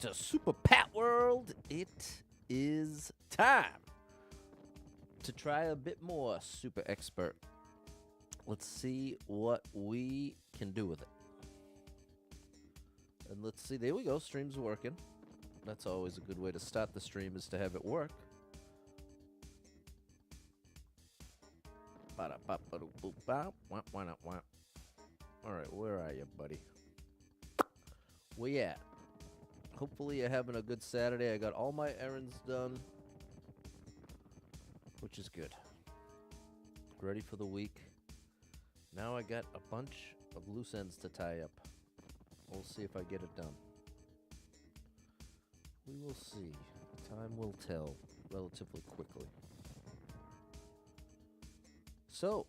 to Super Pat World. It is time to try a bit more Super Expert. Let's see what we can do with it. And let's see. There we go. Stream's working. That's always a good way to start the stream, is to have it work. All right, where are you, buddy? Where you at? Hopefully you're having a good Saturday. I got all my errands done, which is good. Ready for the week. Now I got a bunch of loose ends to tie up. We'll see if I get it done. We will see. Time will tell relatively quickly. So,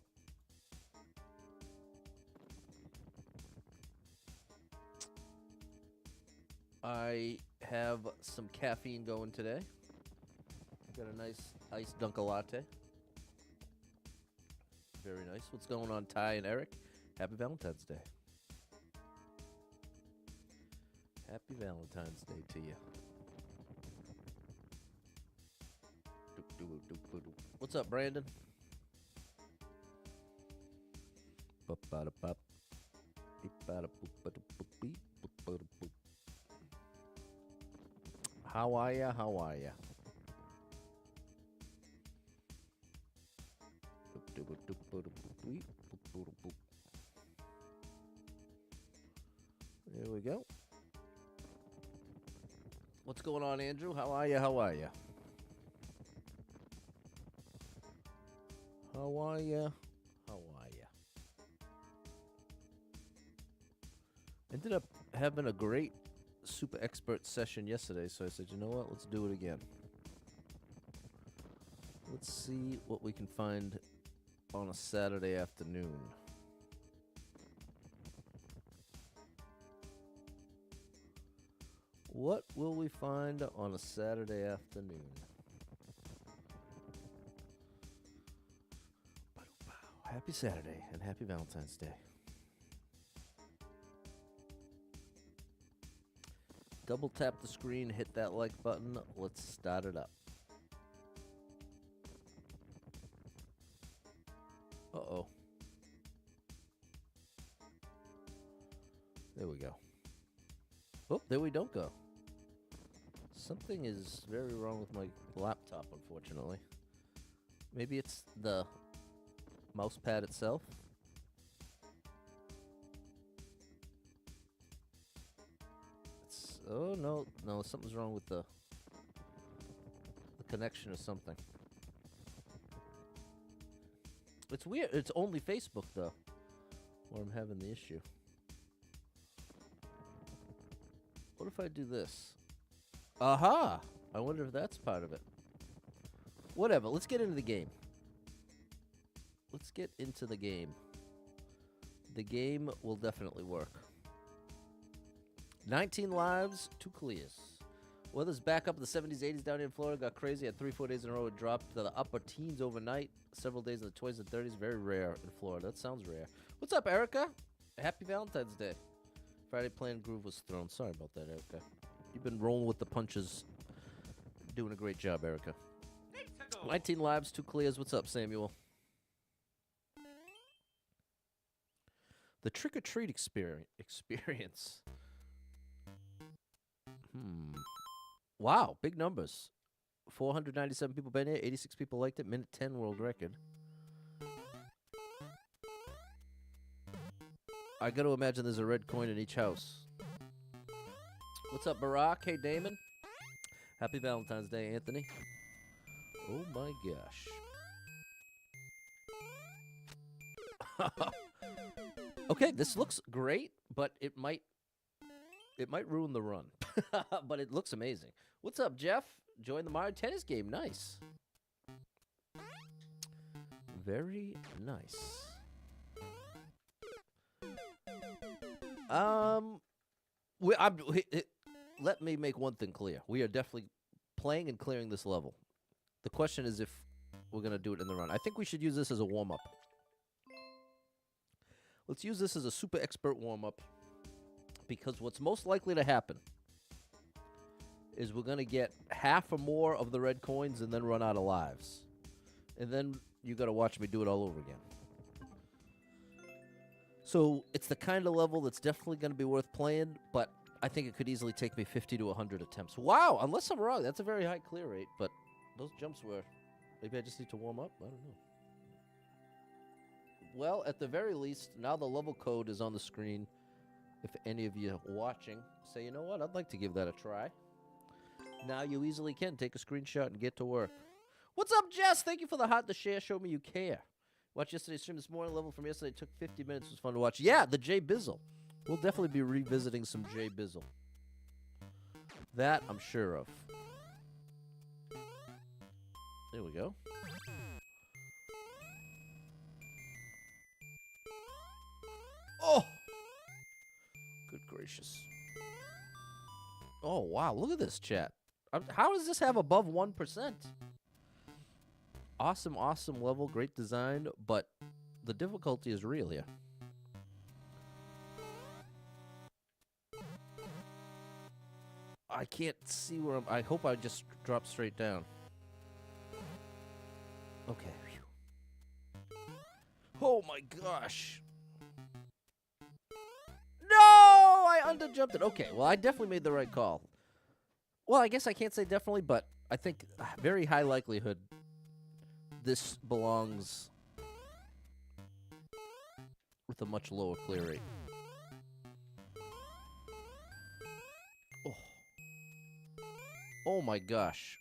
I have some caffeine going today. Got a nice iced Dunkin' latte. Very nice. What's going on, Ty and Eric? Happy Valentine's Day. Happy Valentine's Day to you. What's up, Brandon? How are ya? How are ya? There we go. What's going on, Andrew? How are ya? How are ya? How are ya? How are ya? Ended up having a great Super Expert session yesterday, so I said, you know what? Let's do it again. Let's see what we can find on a Saturday afternoon. What will we find on a Saturday afternoon? Happy Saturday and happy Valentine's Day. Double tap the screen, hit that like button. Let's start it up. Uh-oh. There we go. Oh, there we don't go. Something is very wrong with my laptop, unfortunately. Maybe it's the mouse pad itself. Oh, no, something's wrong with the connection or something. It's weird. It's only Facebook, though, where I'm having the issue. What if I do this? Aha! I wonder if that's part of it. Whatever. Let's get into the game. Let's get into the game. The game will definitely work. 19 lives, 2 clears. Weather's back up in the 70s, 80s down here in Florida. Got crazy. Had 3-4 days in a row. It dropped to the upper teens overnight. Several days in the 20s and 30s. Very rare in Florida. That sounds rare. What's up, Erica? Happy Valentine's Day. Friday planned groove was thrown. Sorry about that, Erica. You've been rolling with the punches. Doing a great job, Erica. 19 lives, 2 clears. What's up, Samuel? The trick-or-treat experience. Wow, big numbers. 497 people been here. 86 people liked it. Minute 10 world record. I got to imagine there's a red coin in each house. What's up, Barack? Hey, Damon. Happy Valentine's Day, Anthony. Oh, my gosh. Okay, this looks great, but it might ruin the run. But it looks amazing. What's up, Jeff? Join the Mario Tennis game. Nice. Very nice. Let me make one thing clear. We are definitely playing and clearing this level. The question is if we're going to do it in the run. I think we should use this as a warm-up. Let's use this as a super expert warm-up, because what's most likely to happen is we're going to get half or more of the red coins and then run out of lives. And then you got to watch me do it all over again. So it's the kind of level that's definitely going to be worth playing, but I think it could easily take me 50 to 100 attempts. Wow, unless I'm wrong, that's a very high clear rate, but those jumps were... Maybe I just need to warm up? I don't know. Well, at the very least, now the level code is on the screen. If any of you watching say, you know what, I'd like to give that a try. Now you easily can take a screenshot and get to work. What's up, Jess? Thank you for the heart to share. Show me you care. Watched yesterday's stream this morning. Level from yesterday took 50 minutes. It was fun to watch. Yeah, the Jay Bizzle. We'll definitely be revisiting some Jay Bizzle. That I'm sure of. There we go. Oh! Good gracious. Oh, wow. Look at this, chat. How does this have above 1%? Awesome, awesome level. Great design, but the difficulty is real here. I can't see where I'm... I hope I just drop straight down. Okay. Oh my gosh. No! I underjumped it. Okay, well, I definitely made the right call. Well, I guess I can't say definitely, but I think very high likelihood this belongs with a much lower clear rate. Oh. Oh my gosh.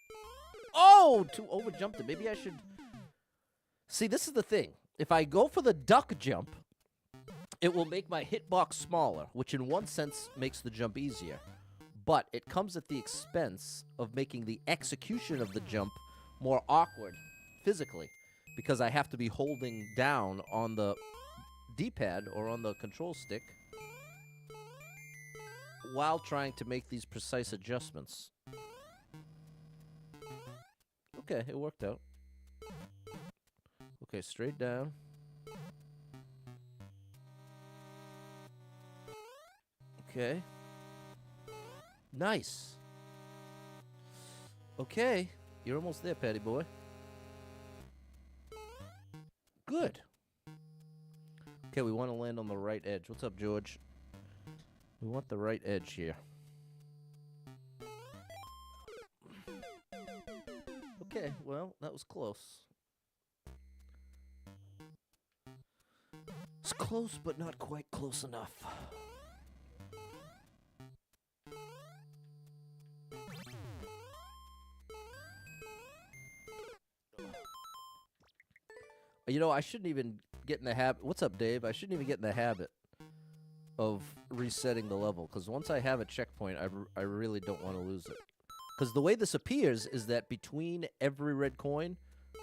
Oh! Too overjumped it. Maybe I should... See, this is the thing. If I go for the duck jump, it will make my hitbox smaller, which in one sense makes the jump easier. But it comes at the expense of making the execution of the jump more awkward physically, because I have to be holding down on the D-pad or on the control stick while trying to make these precise adjustments. Okay, it worked out. Okay, straight down. Okay. Nice. Okay. You're almost there, Patty boy. Good. Okay, we want to land on the right edge. What's up, George? We want the right edge here. Okay, well, that was close. It's close, but not quite close enough. You know, I shouldn't even get in the habit. What's up, Dave? I shouldn't even get in the habit of resetting the level, because once I have a checkpoint, I really don't want to lose it. Because the way this appears is that between every red coin,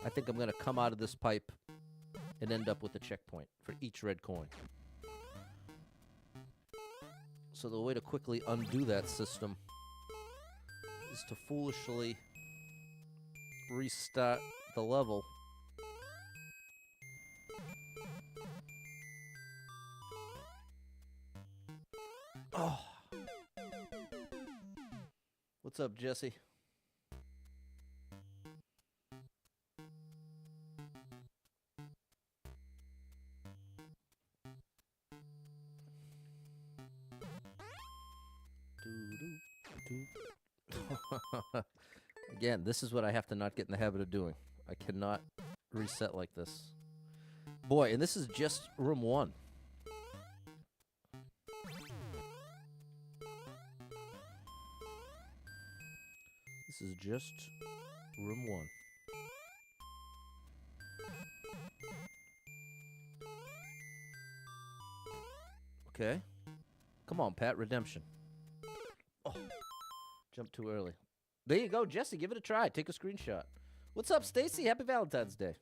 I think I'm going to come out of this pipe and end up with a checkpoint for each red coin. So the way to quickly undo that system is to foolishly restart the level. Oh. What's up, Jesse? Again, this is what I have to not get in the habit of doing. I cannot reset like this. Boy, and this is just room 1. This is just room 1. Okay. Come on, Pat. Redemption. Oh, jumped too early. There you go, Jesse. Give it a try. Take a screenshot. What's up, Stacy? Happy Valentine's Day.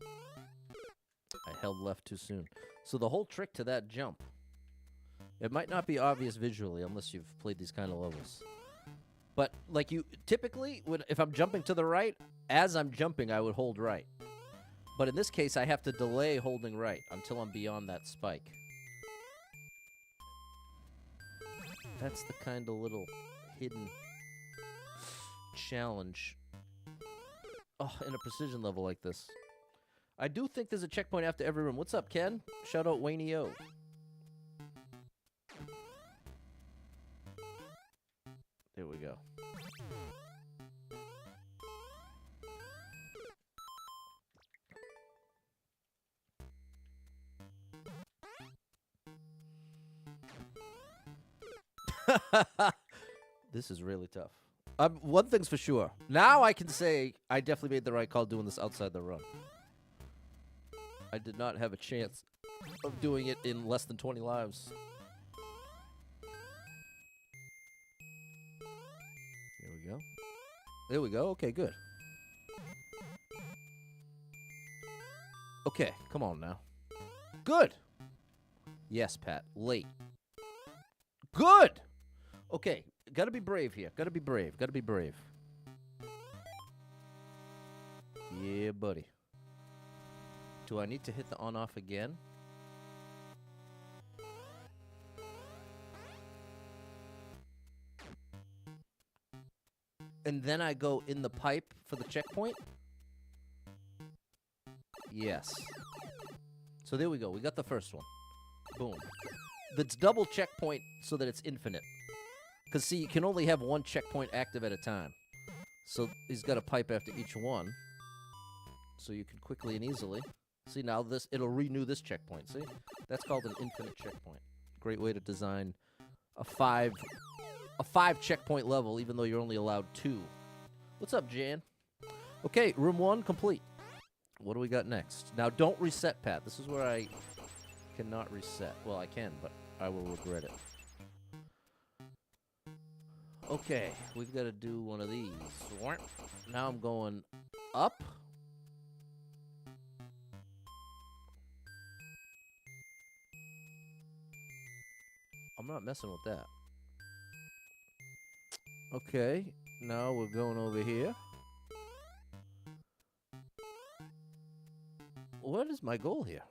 I held left too soon. So the whole trick to that jump, it might not be obvious visually unless you've played these kind of levels. But like you typically, if I'm jumping to the right, as I'm jumping, I would hold right. But in this case, I have to delay holding right until I'm beyond that spike. That's the kind of little hidden challenge. Oh, in a precision level like this. I do think there's a checkpoint after every room. What's up, Ken? Shout out Wayne O. There we go. This is really tough. One thing's for sure. Now I can say I definitely made the right call doing this outside the run. I did not have a chance of doing it in less than 20 lives. There we go. There we go. Okay, good. Okay, come on now. Good. Yes, Pat. Late. Good. Okay, gotta be brave here. Gotta be brave. Gotta be brave. Yeah, buddy. Do I need to hit the on-off again? And then I go in the pipe for the checkpoint? Yes. So there we go. We got the first one. Boom. That's double checkpoint so that it's infinite. Because, see, you can only have one checkpoint active at a time. So he's got a pipe after each one. So you can quickly and easily... See, now it'll renew this checkpoint, see? That's called an infinite checkpoint. Great way to design a five checkpoint level, even though you're only allowed 2. What's up, Jan? Okay, room 1 complete. What do we got next? Now, don't reset, Pat. This is where I cannot reset. Well, I can, but I will regret it. Okay, we've got to do one of these. Now I'm going up. I'm not messing with that. Okay, now we're going over here. What is my goal here?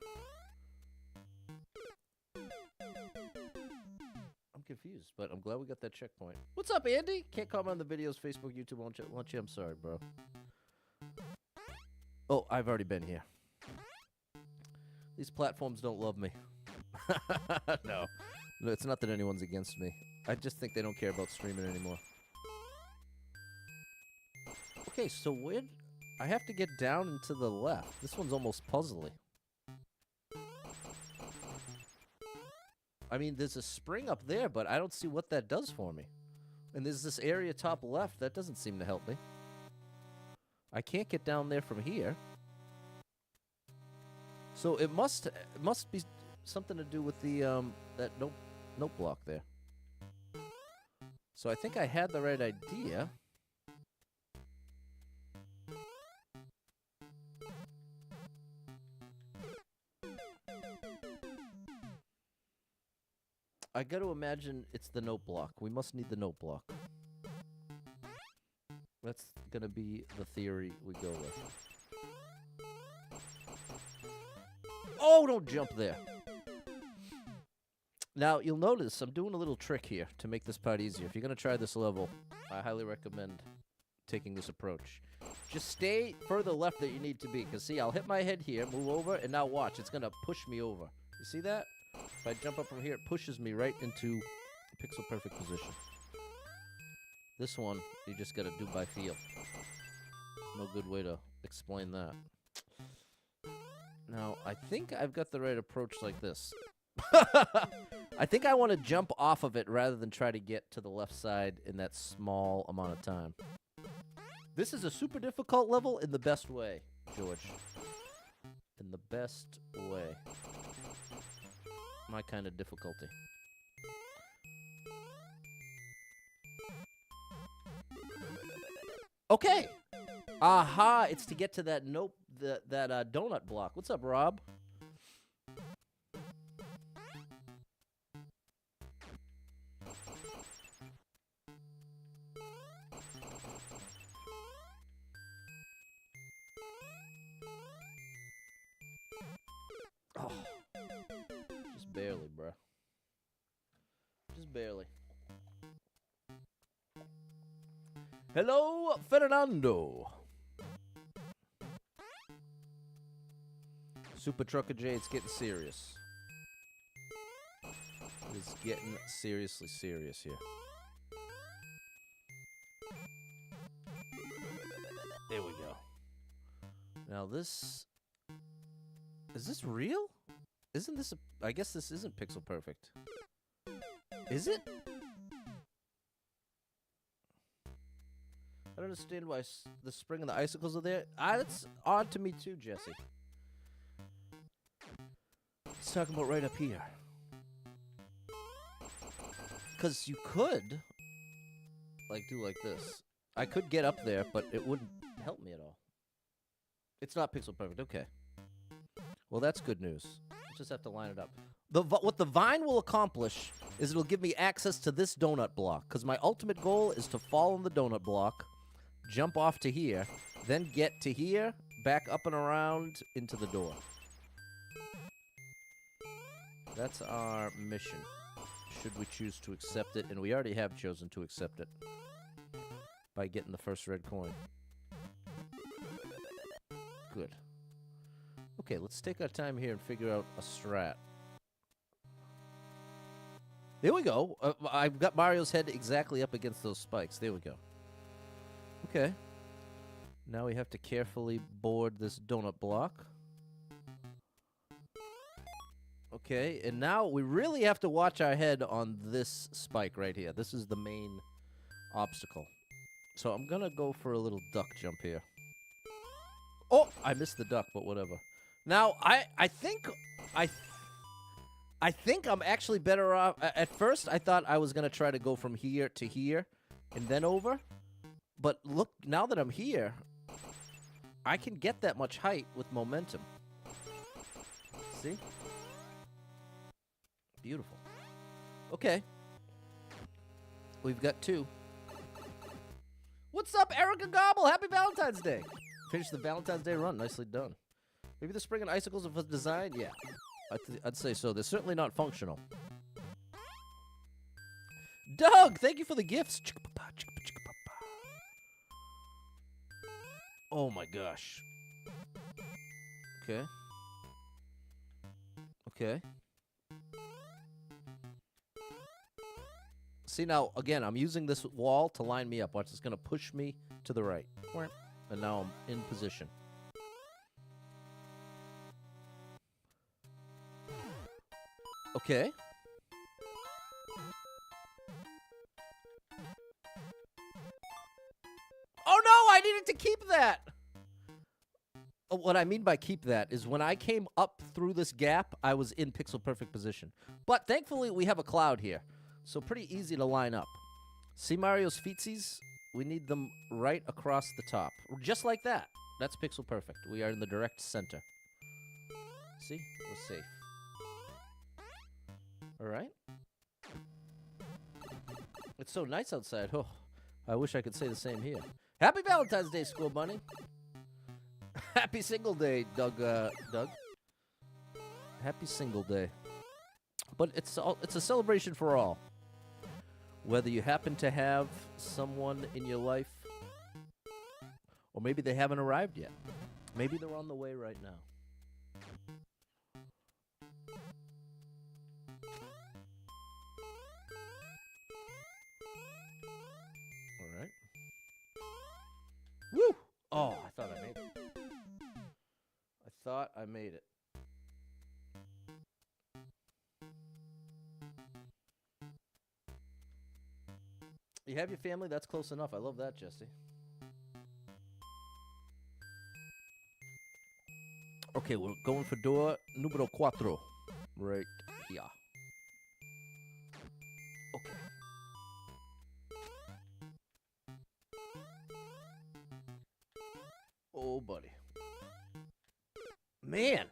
I'm confused, but I'm glad we got that checkpoint. What's up, Andy? Can't comment on the videos, Facebook, YouTube, won't you? I'm sorry, bro. Oh, I've already been here. These platforms don't love me. No. No, it's not that anyone's against me. I just think they don't care about streaming anymore. Okay, so where... I have to get down and to the left. This one's almost puzzly. I mean, there's a spring up there, but I don't see what that does for me. And there's this area top left. That doesn't seem to help me. I can't get down there from here. So it must be something to do with the that note block there. So I think I had the right idea. I got to imagine it's the note block. We must need the note block. That's going to be the theory we go with. Oh, don't jump there. Now, you'll notice I'm doing a little trick here to make this part easier. If you're going to try this level, I highly recommend taking this approach. Just stay further left than you need to be. Because, see, I'll hit my head here, move over, and now watch. It's going to push me over. You see that? If I jump up from here, it pushes me right into pixel-perfect position. This one, you just got to do by feel. No good way to explain that. Now, I think I've got the right approach like this. I think I want to jump off of it rather than try to get to the left side in that small amount of time. This is a super difficult level in the best way, George. In the best way. My kind of difficulty. Okay. Aha, it's to get to that that donut block. What's up, Rob? barely, bruh. Just barely. Hello, Fernando. Super Trucker J, it's getting serious. It's getting seriously serious here. There we go. Now this... Is this real? Isn't this a... I guess this isn't pixel perfect. Is it? I don't understand why the spring and the icicles are there. That's odd to me too, Jesse. He's talking about right up here. Because you could, like, do like this. I could get up there, but it wouldn't help me at all. It's not pixel perfect. Okay. Well, that's good news. Just have to line it up. What the vine will accomplish is it'll give me access to this donut block. Because my ultimate goal is to fall on the donut block, jump off to here, then get to here, back up and around into the door. That's our mission. Should we choose to accept it? And we already have chosen to accept it by getting the first red coin. Good. Okay, let's take our time here and figure out a strat. There we go. I've got Mario's head exactly up against those spikes. There we go. Okay. Now we have to carefully board this donut block. Okay, and now we really have to watch our head on this spike right here. This is the main obstacle. So I'm gonna go for a little duck jump here. Oh, I missed the duck, but whatever. Now, I think I'm actually better off. At first, I thought I was gonna try to go from here to here and then over. But look, now that I'm here, I can get that much height with momentum. See? Beautiful. Okay. We've got two. What's up, Erica Gobble? Happy Valentine's Day. Finished the Valentine's Day run. Nicely done. Maybe the spring and icicles of a design? Yeah. I'd say so. They're certainly not functional. Doug, thank you for the gifts. Oh my gosh. Okay. Okay. See, now, again, I'm using this wall to line me up. Watch, it's going to push me to the right. And now I'm in position. Okay. Oh, no, I needed to keep that. What I mean by keep that is when I came up through this gap, I was in pixel perfect position. But thankfully, we have a cloud here. So pretty easy to line up. See Mario's feetsies? We need them right across the top. Just like that. That's pixel perfect. We are in the direct center. See? We're safe. All right. It's so nice outside. Oh, I wish I could say the same here. Happy Valentine's Day, School Bunny. Happy Single Day, Doug. Happy Single Day. But it's a celebration for all. Whether you happen to have someone in your life, or maybe they haven't arrived yet. Maybe they're on the way right now. All right. Woo! Oh, I thought I made it. I thought I made it. You have your family? That's close enough. I love that, Jesse. Okay, we're going for door numero 4. Right here. Okay. Oh, buddy. Man.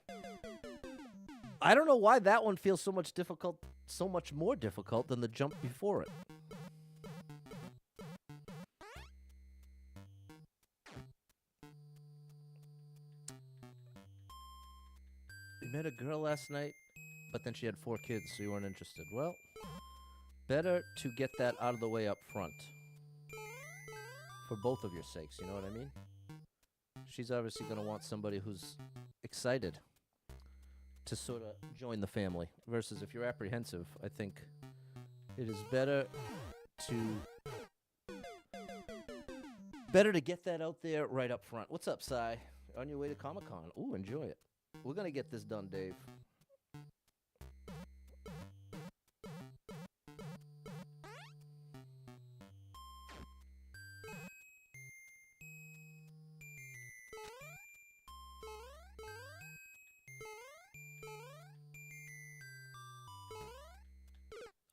I don't know why that one feels so much more difficult than the jump before it. Met a girl last night, But then she had 4 kids, so you weren't interested. Well, better to get that out of the way up front. For both of your sakes, you know what I mean? She's obviously going to want somebody who's excited to sort of join the family. Versus if you're apprehensive, I think it is better to get that out there right up front. What's up, Sai? On your way to Comic-Con. Ooh, enjoy it. We're going to get this done, Dave.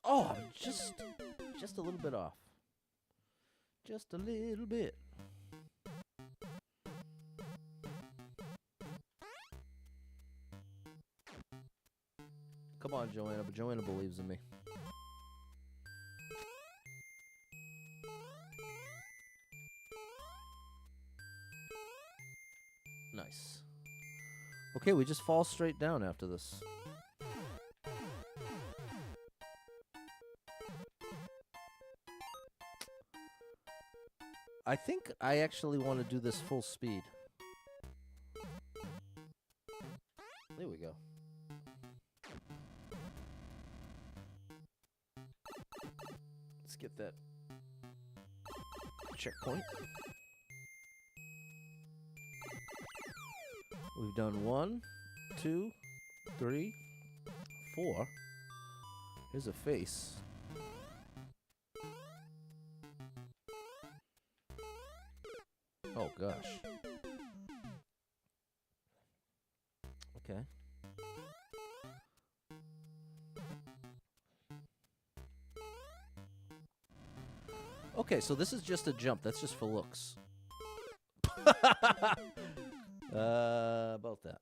Oh, I'm just a little bit off. Just a little bit. Come on, Joanna, but Joanna believes in me. Nice. Okay, we just fall straight down after this. I think I actually want to do this full speed. There we go. Let's get that checkpoint. We've done 1, 2, 3, 4. Here's a face. Oh gosh. Okay. Okay, so this is just a jump. That's just for looks. About that.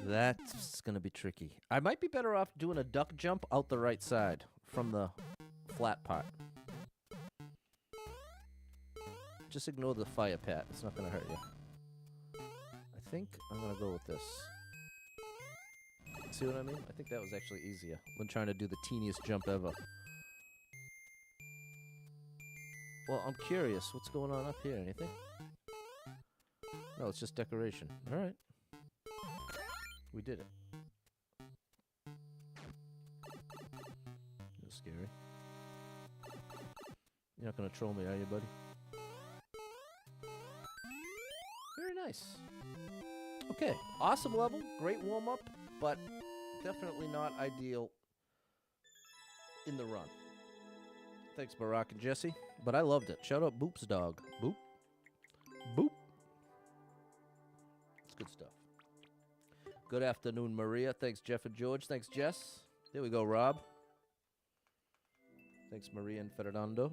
That's gonna be tricky. I might be better off doing a duck jump out the right side from the flat part. Just ignore the fire pat. It's not gonna hurt you. I think I'm gonna go with this. See what I mean? I think that was actually easier than trying to do the teeniest jump ever. Well, I'm curious. What's going on up here? Anything? No, it's just decoration. All right. We did it. That's scary. You're not gonna troll me, are you, buddy? Very nice. Okay, awesome level, great warm-up, but definitely not ideal in the run. Thanks, Barack and Jesse, but I loved it. Shout out Boop's dog. Boop. Boop. It's good stuff. Good afternoon, Maria. Thanks, Jeff and George. Thanks, Jess. There we go, Rob. Thanks, Maria and Fernando.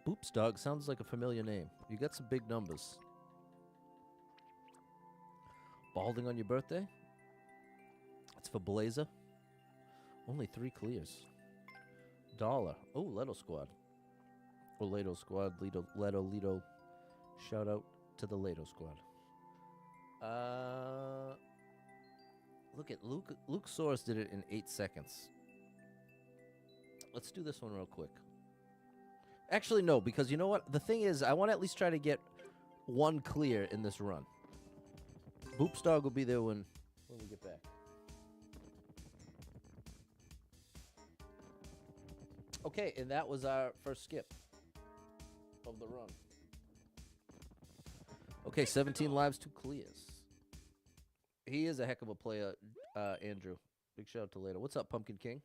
Boop's dog sounds like a familiar name. You got some big numbers. Balding on your birthday? It's for Blazer. Only 3 clears. $1. Oh, Leto Squad. Or Leto Squad. Leto. Shout out to the Leto Squad. Look at Luke Soros did it in 8 seconds. Let's do this one real quick. Actually, no, because you know what? The thing is, I want to at least try to get 1 clear in this run. Boop's dog will be there when we get back. Okay, and that was our first skip of the run. Okay, 17 lives, 2 clears. He is a heck of a player, Andrew. Big shout out to Later. What's up, Pumpkin King?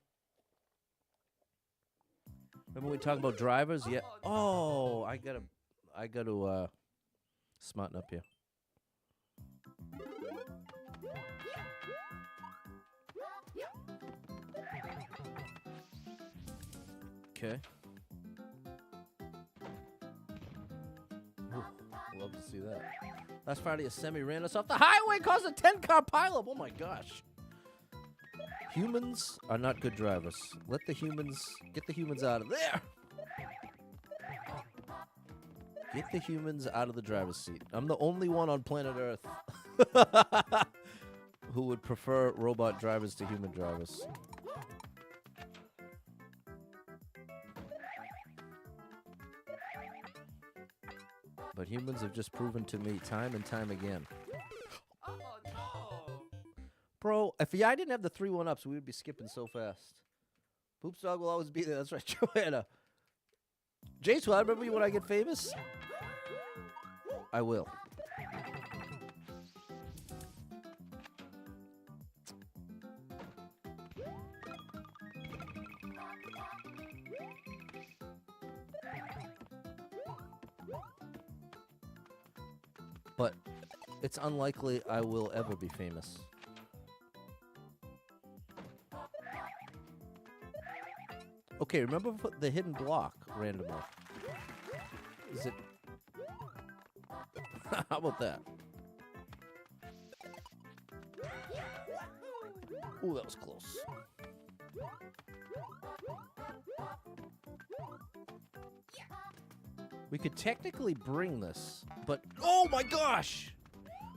Remember we talked about drivers? Yeah. Oh, I gotta smarten up here. Okay. Ooh, love to see that. Last Friday, a semi ran us off the highway, caused a 10-car pileup. Oh my gosh. Humans are not good drivers. Let the humans... Get the humans out of there! Get the humans out of the driver's seat. I'm the only one on planet Earth who would prefer robot drivers to human drivers. But humans have just proven to me time and time again. Oh, no. Bro, if I didn't have the 3 1-ups, we would be skipping so fast. Poops Dog will always be there. That's right, Joanna. Jace, will I remember you when I get famous? I will. But it's unlikely I will ever be famous. Okay, remember the hidden block randomly. Is it... How about that? Ooh, that was close. We could technically bring this, but... Oh my gosh!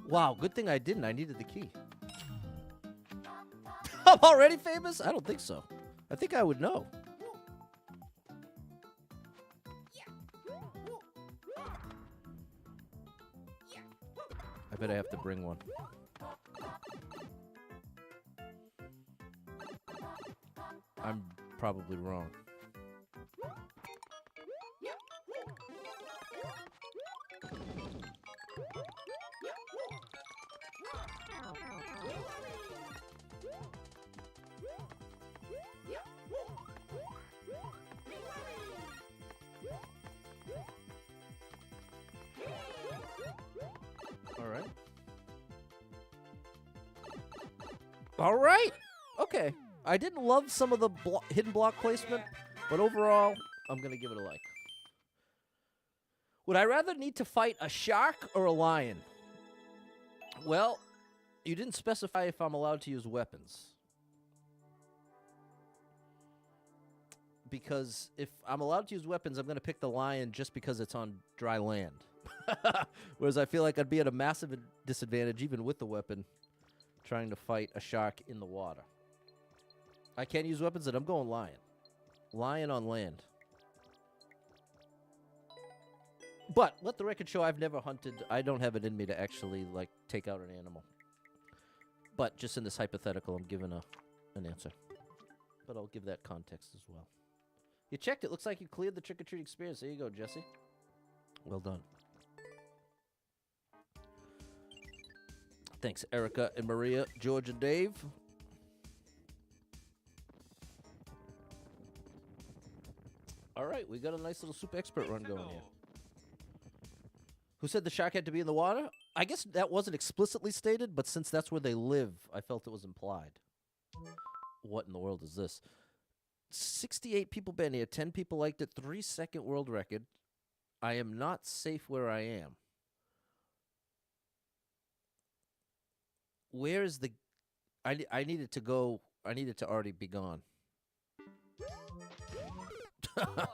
Wow, good thing I didn't. I needed the key. I'm already famous? I don't think so. I think I would know. I bet I have to bring one. I'm probably wrong. All right. Okay. I didn't love some of the hidden block placement, but overall, I'm going to give it a like. Would I rather need to fight a shark or a lion? Well, you didn't specify if I'm allowed to use weapons. Because if I'm allowed to use weapons, I'm going to pick the lion just because it's on dry land. Whereas I feel like I'd be at a massive disadvantage, even with the weapon, trying to fight a shark in the water. I can't use weapons, and I'm going lion. Lion on land. But let the record show I've never hunted. I don't have it in me to actually, like, take out an animal. But just in this hypothetical, I'm giving an answer. But I'll give that context as well. You checked it. Looks like you cleared the trick-or-treat experience. There you go, Jesse. Well done. Thanks, Erica and Maria, George and Dave. All right, we got a nice little super expert run going here. Who said the shark had to be in the water? I guess that wasn't explicitly stated, but since that's where they live, I felt it was implied. What in the world is this? 68 people been here, 10 people liked it, 3-second world record. I am not safe where I am. Where is the... I needed to go... I needed to already be gone. Oh, no.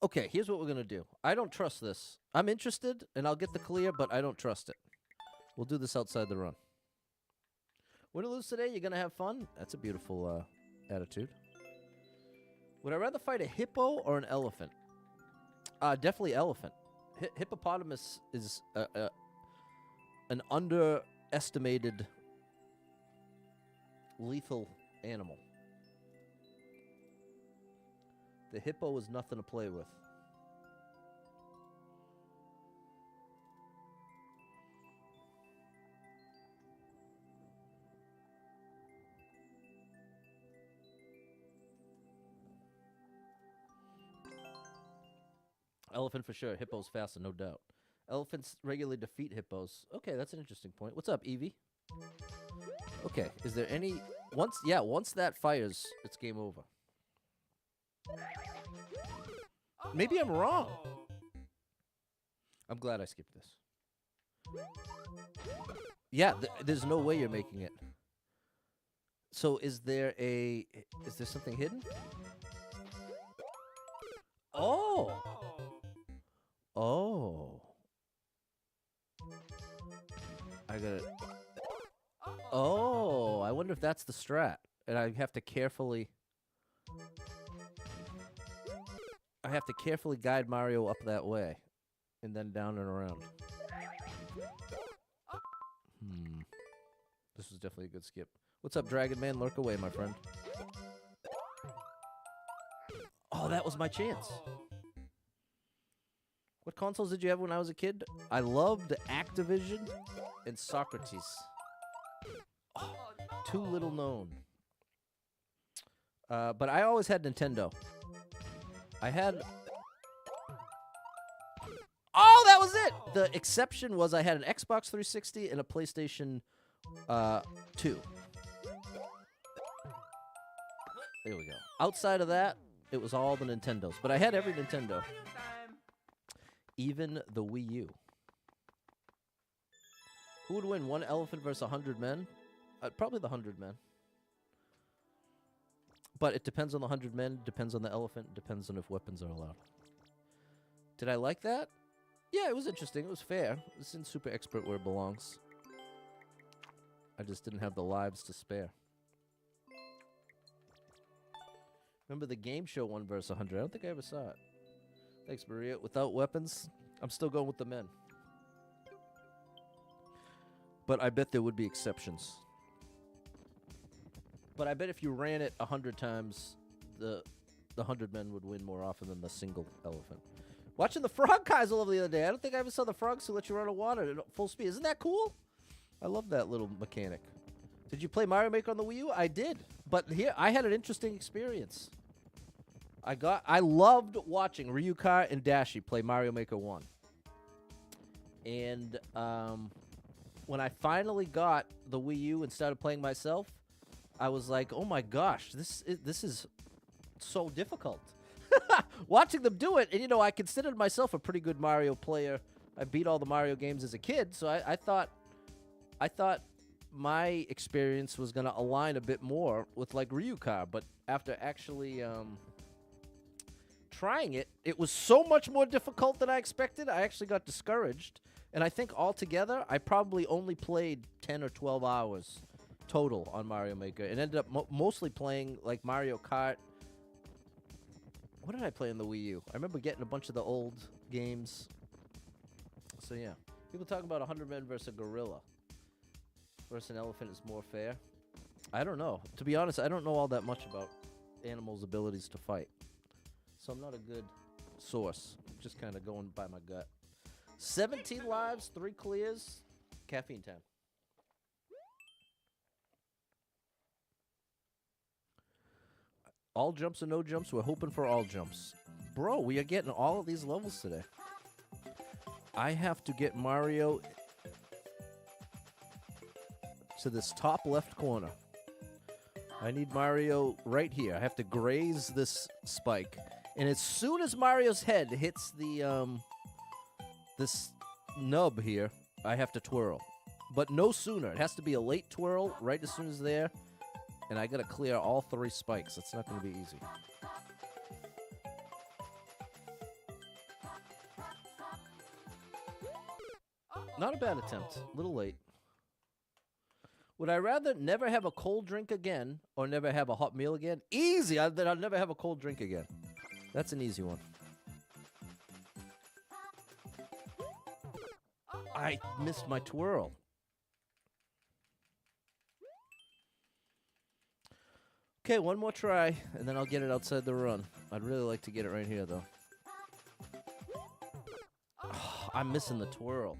Okay, here's what we're going to do. I don't trust this. I'm interested, and I'll get the clear, but I don't trust it. We'll do this outside the run. Win or lose today, you're going to have fun? That's a beautiful attitude. Would I rather fight a hippo or an elephant? Definitely elephant. Hippopotamus is an underestimated lethal animal. The hippo is nothing to play with. Elephant for sure. Hippo's faster, no doubt. Elephants regularly defeat hippos. Okay, that's an interesting point. What's up, Evie? Okay, is there any... Once that fires, it's game over. Maybe I'm wrong. I'm glad I skipped this. Yeah, there's no way you're making it. So is there something hidden? Oh. Oh. I got it. Oh, I wonder if that's the strat. And I have to carefully guide Mario up that way and then down and around. This was definitely a good skip. What's up, Dragon Man? Lurk away, my friend. Oh, that was my chance. What consoles did you have when I was a kid? I loved Activision and Socrates. Oh, too little known. But I always had Nintendo. I had... Oh, that was it! The exception was I had an Xbox 360 and a PlayStation 2. There we go. Outside of that, it was all the Nintendos. But I had every Nintendo. Even the Wii U. Who would win, one elephant versus 100 men? Probably the 100 men. But it depends on the 100 men, depends on the elephant, depends on if weapons are allowed. Did I like that? Yeah, it was interesting. It was fair. It's in Super Expert where it belongs. I just didn't have the lives to spare. Remember the game show 1 versus 100? I don't think I ever saw it. Thanks, Maria. Without weapons, I'm still going with the men. But I bet there would be exceptions. But I bet if you ran it 100 times, the 100 men would win more often than the single elephant. Watching the frog Kaisel over the other day. I don't think I ever saw the frogs who let you run on water at full speed. Isn't that cool? I love that little mechanic. Did you play Mario Maker on the Wii U? I did. But here, I had an interesting experience. I loved watching Ryuka and Dashi play Mario Maker 1. And when I finally got the Wii U and started playing myself, I was like, oh my gosh, this is so difficult. Watching them do it, and you know, I considered myself a pretty good Mario player. I beat all the Mario games as a kid, so I thought my experience was going to align a bit more with like Ryuka, but after actually trying it, it was so much more difficult than I expected. I actually got discouraged, and I think altogether I probably only played 10 or 12 hours total on Mario Maker, and ended up mostly playing like Mario Kart. What did I play on the Wii U? I remember getting a bunch of the old games. So yeah, people talk about 100 men versus a gorilla versus an elephant is more fair. I don't know. To be honest, I don't know all that much about animals' abilities to fight. So I'm not a good source. I'm just kind of going by my gut. 17 lives, 3 clears, caffeine time. All jumps or no jumps? We're hoping for all jumps. Bro, we are getting all of these levels today. I have to get Mario to this top left corner. I need Mario right here. I have to graze this spike. And as soon as Mario's head hits the this nub here, I have to twirl. But no sooner. It has to be a late twirl right as soon as there. And I gotta clear all 3 spikes. It's not gonna be easy. Not a bad attempt. A little late. Would I rather never have a cold drink again or never have a hot meal again? Easy. Then I'll never have a cold drink again. That's an easy one. I missed my twirl. Okay, one more try, and then I'll get it outside the run. I'd really like to get it right here, though. Oh, I'm missing the twirl.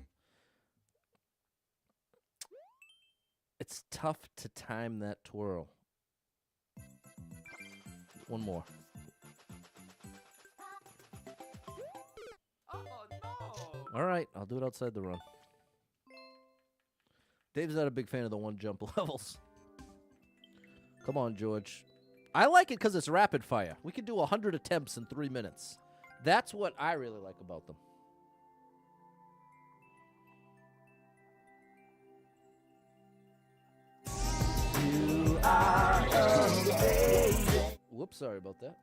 It's tough to time that twirl. One more. Oh, no. All right, I'll do it outside the run. Dave's not a big fan of the one jump levels. Come on, George. I like it because it's rapid fire. We can do 100 attempts in 3 minutes. That's what I really like about them. You are Oops, sorry about that.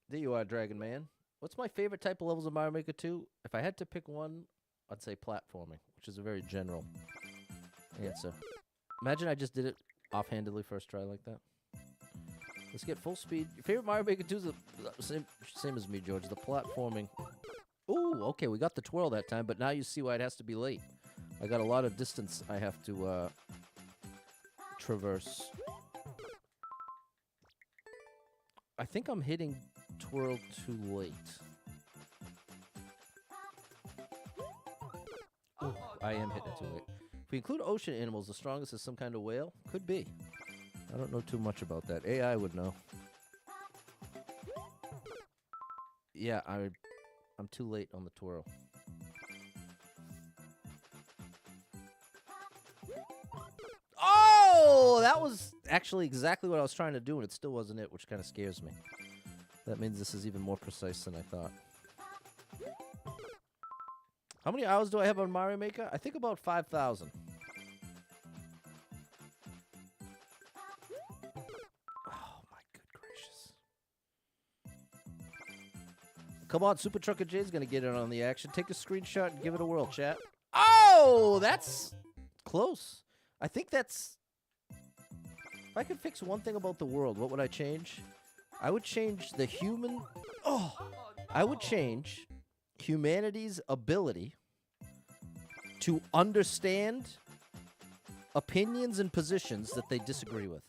There you are, Dragon Man. What's my favorite type of levels of Mario Maker 2? If I had to pick one, I'd say platforming, which is a very general answer. Imagine I just did it offhandedly first try like that. Let's get full speed. Your favorite Mario Maker 2 is the same as me, George. The platforming. Ooh, okay, we got the twirl that time, but now you see why it has to be late. I got a lot of distance I have to traverse. I think I'm hitting twirl too late. Ooh, I am hitting it too late. If we include ocean animals, the strongest is some kind of whale? Could be. I don't know too much about that. AI would know. Yeah, I'm too late on the twirl. Oh, that was actually exactly what I was trying to do, and it still wasn't it, which kind of scares me. That means this is even more precise than I thought. How many hours do I have on Mario Maker? I think about 5,000. Oh, my good gracious. Come on, Super Trucker J's going to get in on the action. Take a screenshot and give it a whirl, chat. Oh, that's close. I think that's... If I could fix one thing about the world, what would I change? I would change the human... Oh! I would change humanity's ability to understand opinions and positions that they disagree with.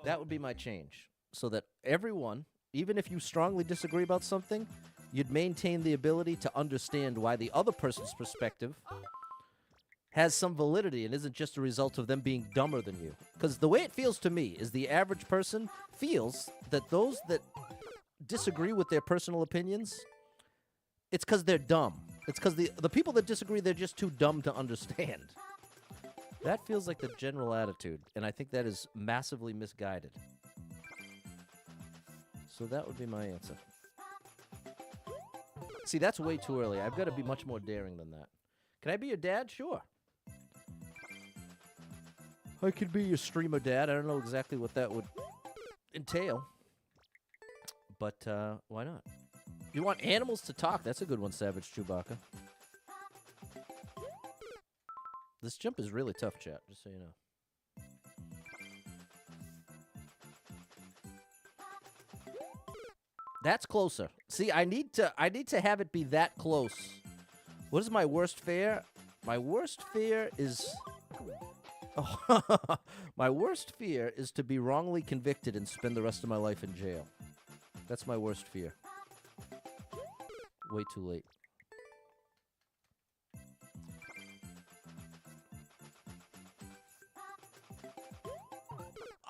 That would be my change. So that everyone, even if you strongly disagree about something, you'd maintain the ability to understand why the other person's perspective has some validity and isn't just a result of them being dumber than you. Because the way it feels to me is the average person feels that those that disagree with their personal opinions, it's because they're dumb. It's because the people that disagree, they're just too dumb to understand. That feels like the general attitude, and I think that is massively misguided. So that would be my answer. See, that's way too early. I've got to be much more daring than that. Can I be your dad? Sure. I could be your streamer dad. I don't know exactly what that would entail. But why not? You want animals to talk? That's a good one, Savage Chewbacca. This jump is really tough, chat, just so you know. That's closer. See, I need to have it be that close. What is my worst fear? My worst fear is... Oh, my worst fear is to be wrongly convicted and spend the rest of my life in jail. That's my worst fear. Way too late.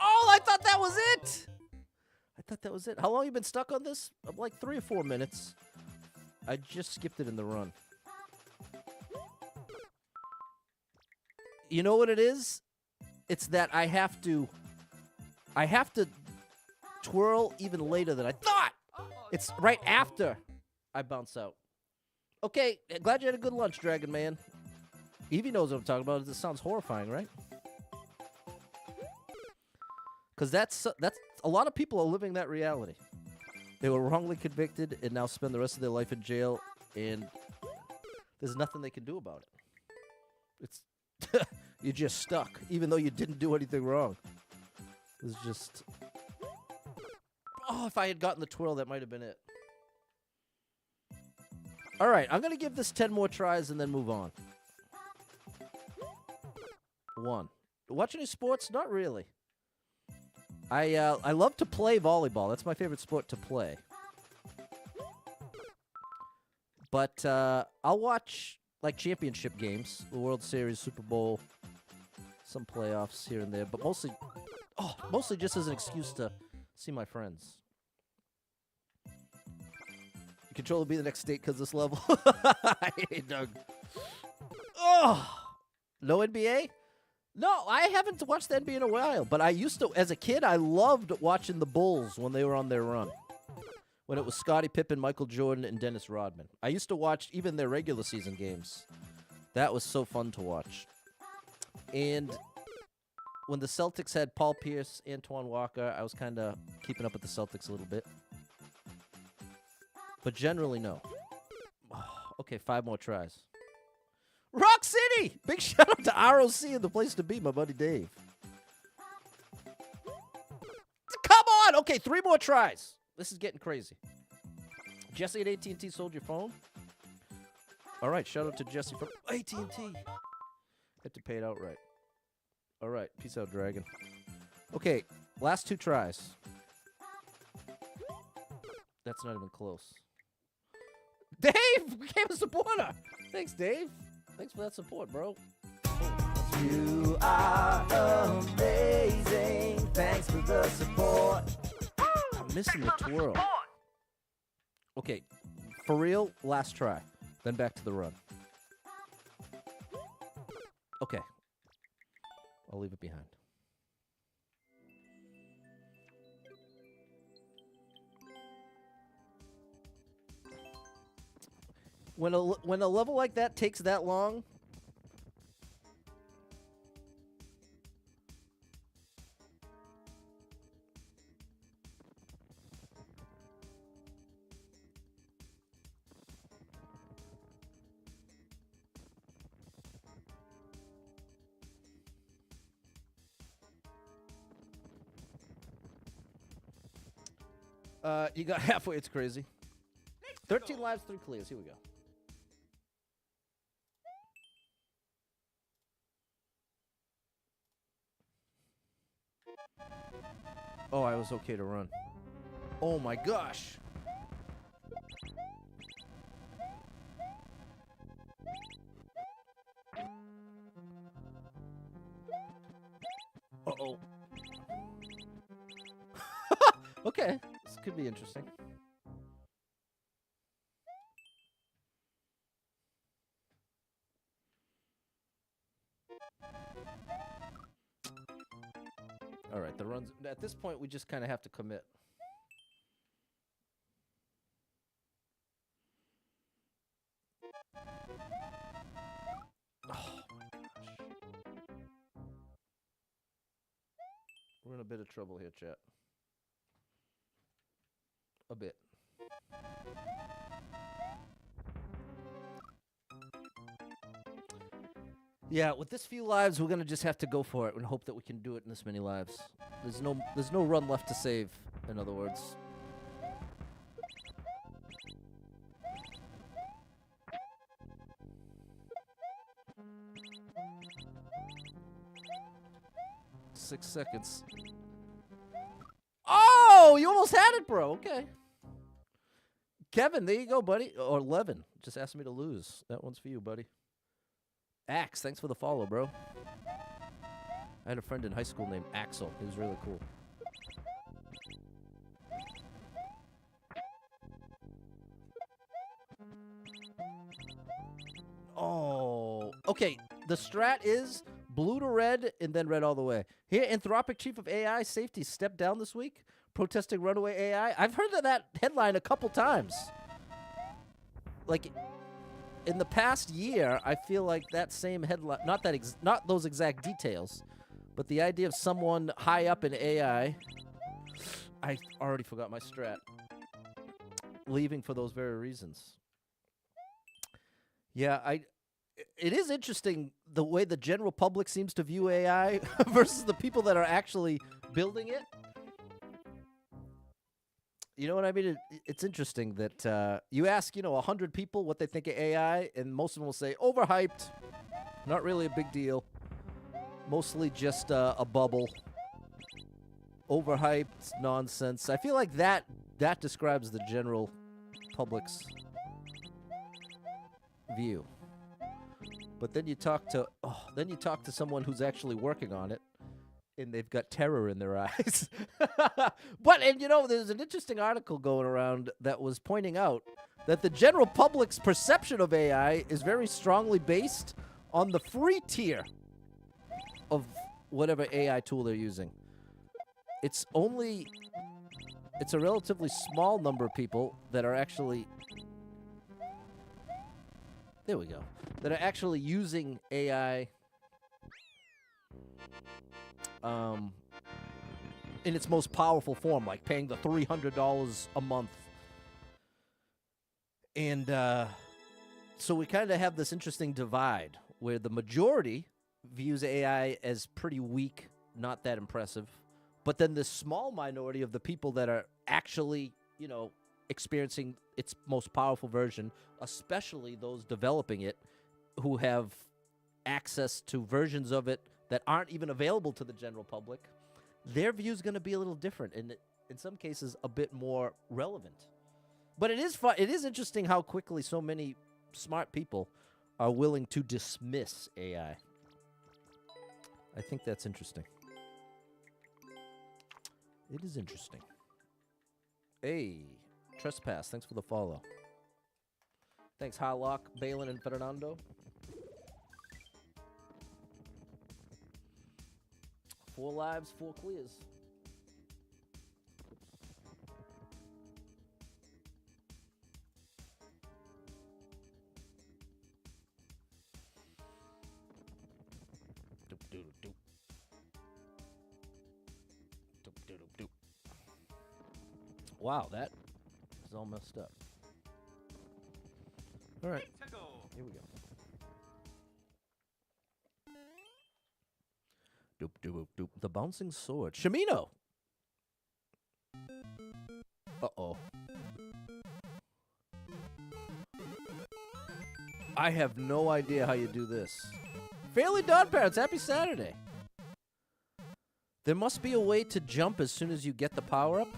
Oh, I thought that was it! I thought that was it. How long you been stuck on this? Like 3 or 4 minutes. I just skipped it in the run. You know what it is? It's that I have to twirl even later than I thought. It's right after I bounce out. Okay, glad you had a good lunch, Dragon Man. Evie knows what I'm talking about. This sounds horrifying, right? Because that's a lot of people are living that reality. They were wrongly convicted and now spend the rest of their life in jail, and there's nothing they can do about it. It's you're just stuck, even though you didn't do anything wrong. It's just... Oh, if I had gotten the twirl, that might have been it. All right, I'm going to give this 10 more tries and then move on. 1. Watch any sports? Not really. I love to play volleyball. That's my favorite sport to play. But I'll watch like championship games, the World Series, Super Bowl, some playoffs here and there, but mostly just as an excuse to see my friends. Control will be the next state because this level. Hey, Doug. Oh, no NBA? No, I haven't watched the NBA in a while, but I used to, as a kid, I loved watching the Bulls when they were on their run. When it was Scottie Pippen, Michael Jordan, and Dennis Rodman. I used to watch even their regular season games. That was so fun to watch. And when the Celtics had Paul Pierce, Antoine Walker, I was kind of keeping up with the Celtics a little bit. But generally, no. Okay, 5 more tries. Rock City! Big shout out to ROC and the place to be, my buddy Dave. Come on! Okay, 3 more tries. This is getting crazy. Jesse at AT&T sold your phone? All right, shout out to Jesse from AT&T. Had to pay it outright. All right, peace out, Dragon. Okay, last 2 tries. That's not even close. Dave became a supporter. Thanks, Dave. Thanks for that support, bro. You are amazing. Thanks for the support. I'm missing the twirl. Okay, for real, last try. Then back to the run. Okay. I'll leave it behind. When a level like that takes that long, you got halfway. It's crazy. 13 lives, 3 clears. Here we go. Oh, I was okay to run. Oh my gosh. Uh-oh. Okay, this could be interesting. All right, the runs. At this point, we just kind of have to commit. Oh my gosh. We're in a bit of trouble here, chat. A bit. Yeah, with this few lives, we're gonna just have to go for it and hope that we can do it in this many lives. There's no run left to save, in other words. Six seconds. Oh, you almost had it, bro. Okay. Kevin, there you go, buddy. Or Levin, just asked me to lose. That one's for you, buddy. Axe, thanks for the follow, bro. I had a friend in high school named Axel. He was really cool. Oh, okay. The strat is blue to red and then red all the way. Here, Anthropic Chief of AI Safety stepped down this week, protesting runaway AI. I've heard of that headline a couple times. Like, in the past year, I feel like that same headline, not those exact details, but the idea of someone high up in AI, I already forgot my strat, leaving for those very reasons. Yeah, it is interesting the way the general public seems to view AI versus the people that are actually building it. You know what I mean? It's interesting that you ask, 100 people what they think of AI, and most of them will say, overhyped, not really a big deal, mostly just a bubble, overhyped nonsense. I feel like that describes the general public's view. But then you talk to someone who's actually working on it, and they've got terror in their eyes. But there's an interesting article going around that was pointing out that the general public's perception of AI is very strongly based on the free tier of whatever AI tool they're using. It's a relatively small number of people that are actually, there we go, that are actually using AI in its most powerful form, like paying the $300 a month. And so we kind of have this interesting divide where the majority views AI as pretty weak, not that impressive. But then this small minority of the people that are actually, experiencing its most powerful version, especially those developing it, who have access to versions of it that aren't even available to the general public, their view is going to be a little different and in some cases a bit more relevant. But it is fun. It is interesting how quickly so many smart people are willing to dismiss AI. I think that's interesting. It is interesting. Hey, Trespass, thanks for the follow. Thanks, Harlock, Balin, and Fernando. 4 lives, 4 clears. Doop, doop, doop. Doop, doop, doop. Wow, that is all messed up. All right, here we go. Doop, doop, doop, doop. The bouncing sword. Shamino! Uh-oh. I have no idea how you do this. Fairly Dog Parents, happy Saturday. There must be a way to jump as soon as you get the power-up.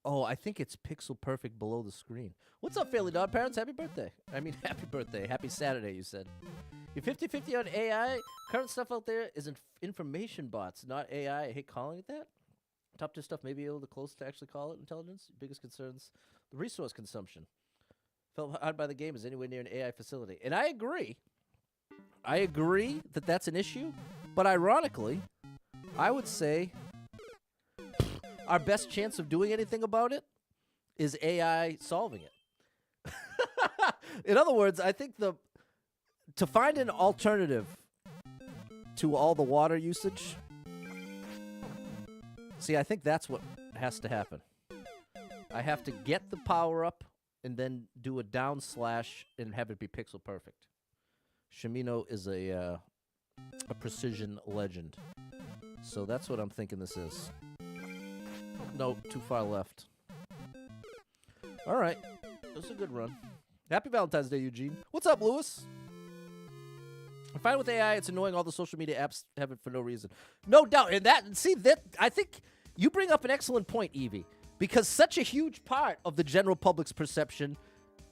Oh, I think it's pixel perfect below the screen. What's up, Fairly Dog Parents? Happy birthday. I mean, happy birthday. Happy Saturday, you said. You're 50-50 on AI. Current stuff out there is information bots, not AI. I hate calling it that. Top tier stuff may be able to close to actually call it intelligence. Biggest concerns, the resource consumption. Felt hard by the game is anywhere near an AI facility. And I agree. I agree that that's an issue. But ironically, I would say our best chance of doing anything about it is AI solving it. In other words, I think to find an alternative to all the water usage, see, I think that's what has to happen. I have to get the power up and then do a down slash and have it be pixel perfect. Shamino is a precision legend. So that's what I'm thinking this is. No, too far left. All right. That was a good run. Happy Valentine's Day, Eugene. What's up, Lewis? I'm fine with AI. It's annoying all the social media apps have it for no reason. No doubt. And I think you bring up an excellent point, Evie, because such a huge part of the general public's perception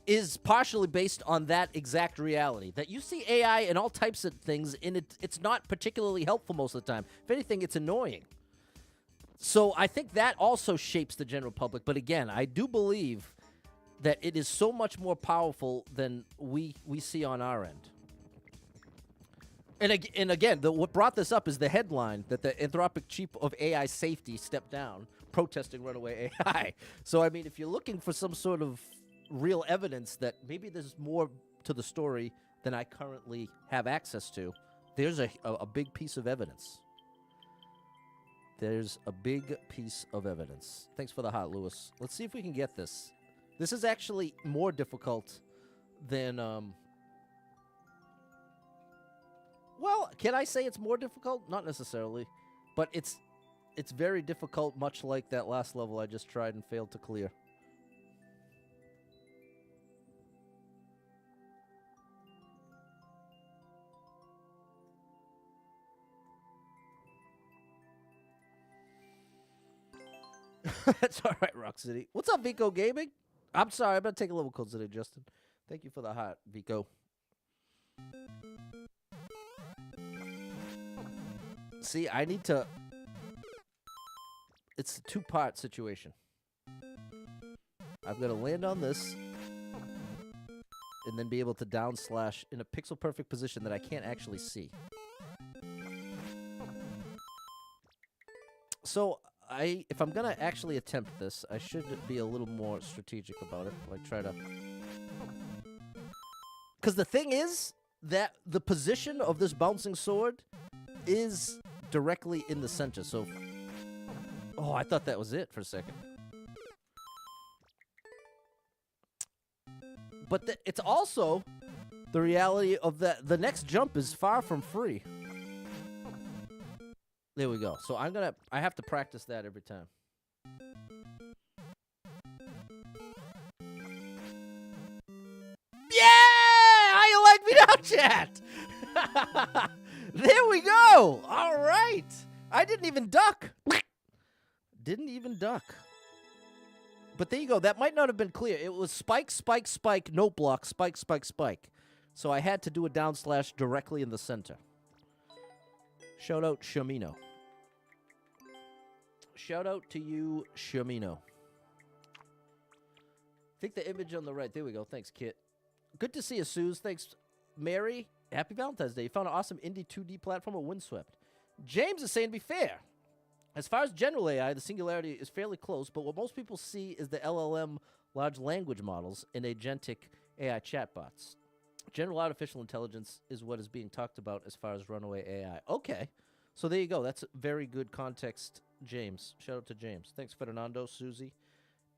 is partially based on that exact reality. That you see AI in all types of things, and it's not particularly helpful most of the time. If anything, it's annoying. So I think that also shapes the general public. But again, I do believe that it is so much more powerful than we see on our end. And again, what brought this up is the headline that the Anthropic chief of AI safety stepped down, protesting runaway AI. So, I mean, if you're looking for some sort of real evidence that maybe there's more to the story than I currently have access to, there's a big piece of evidence. There's a big piece of evidence. Thanks for the hot, Lewis. Let's see if we can get this. This is actually more difficult than... Well, can I say it's more difficult? Not necessarily. But it's very difficult, much like that last level I just tried and failed to clear. That's all right, Rock City. What's up, Vico Gaming? I'm sorry, I'm going to take a level cold today, Justin. Thank you for the hot, Vico. See, I need to... It's a 2-part situation. I've got to land on this and then be able to down slash in a pixel perfect position that I can't actually see. So if I'm gonna actually attempt this, I should be a little more strategic about it. Like try to, because the thing is that the position of this bouncing sword is directly in the center. So, oh, I thought that was it for a second. But it's also the reality of that the next jump is far from free. There we go. So I have to practice that every time. Yeah! How you like me now, chat? There we go. All right. I didn't even duck. Didn't even duck. But there you go. That might not have been clear. It was spike, spike, spike, note block, spike, spike, spike. So I had to do a down slash directly in the center. Shout out Shamino. Shout out to you, Shamino. I think the image on the right. There we go. Thanks, Kit. Good to see you, Suze. Thanks, Mary. Happy Valentine's Day. You found an awesome indie 2D platform at Windswept. James is saying, to be fair, as far as general AI, the singularity is fairly close, but what most people see is the LLM large language models and agentic AI chatbots. General artificial intelligence is what is being talked about as far as runaway AI. Okay. So there you go. That's very good context, James. Shout out to James. Thanks, Fernando, Susie,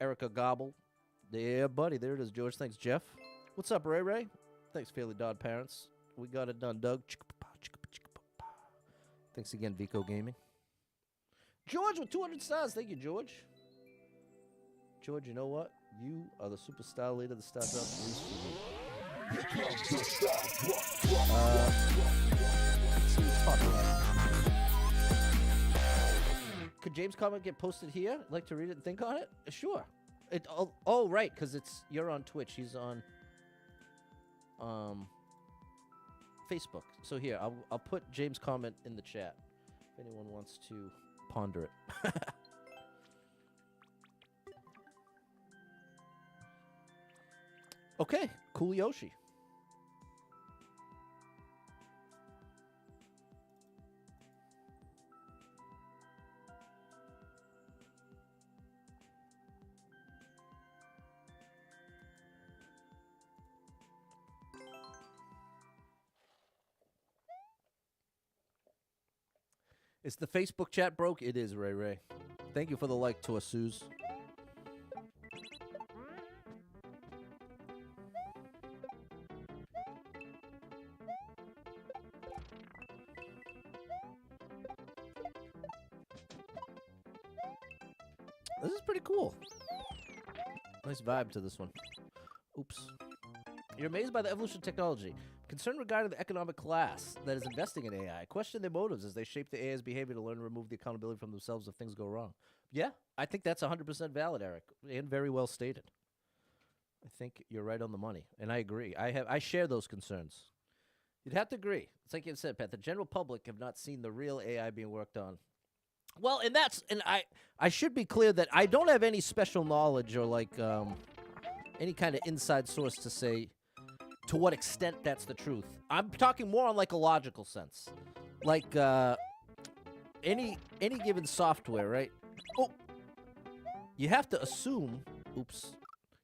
Erica Gobble. Yeah, buddy. There it is, George. Thanks, Jeff. What's up, Ray Ray? Thanks, Fairly Dodd Parents. We got it done, Doug. Thanks again, Vico Gaming. George with 200 stars. Thank you, George. George, you know what? You are the superstar leader of the Star Drop Police. Could James' comment get posted here? Like to read it and think on it? Sure. Oh, right, because you're on Twitch. He's on Facebook. So here, I'll put James' comment in the chat if anyone wants to ponder it. Okay, cool Yoshi. Is the Facebook chat broke? It is, Ray Ray. Thank you for the like to us, Suze. This is pretty cool. Nice vibe to this one. Oops. You're amazed by the evolution of technology. Concern regarding the economic class that is investing in AI. Question their motives as they shape the AI's behavior to learn to remove the accountability from themselves if things go wrong. Yeah, I think that's 100% valid, Eric, and very well stated. I think you're right on the money, and I agree. I share those concerns. You'd have to agree. It's like you said, Pat. The general public have not seen the real AI being worked on. Well, and I should be clear that I don't have any special knowledge or like any kind of inside source to say to what extent that's the truth. I'm talking more on like a logical sense. Like any given software, right? Oh, you have to assume,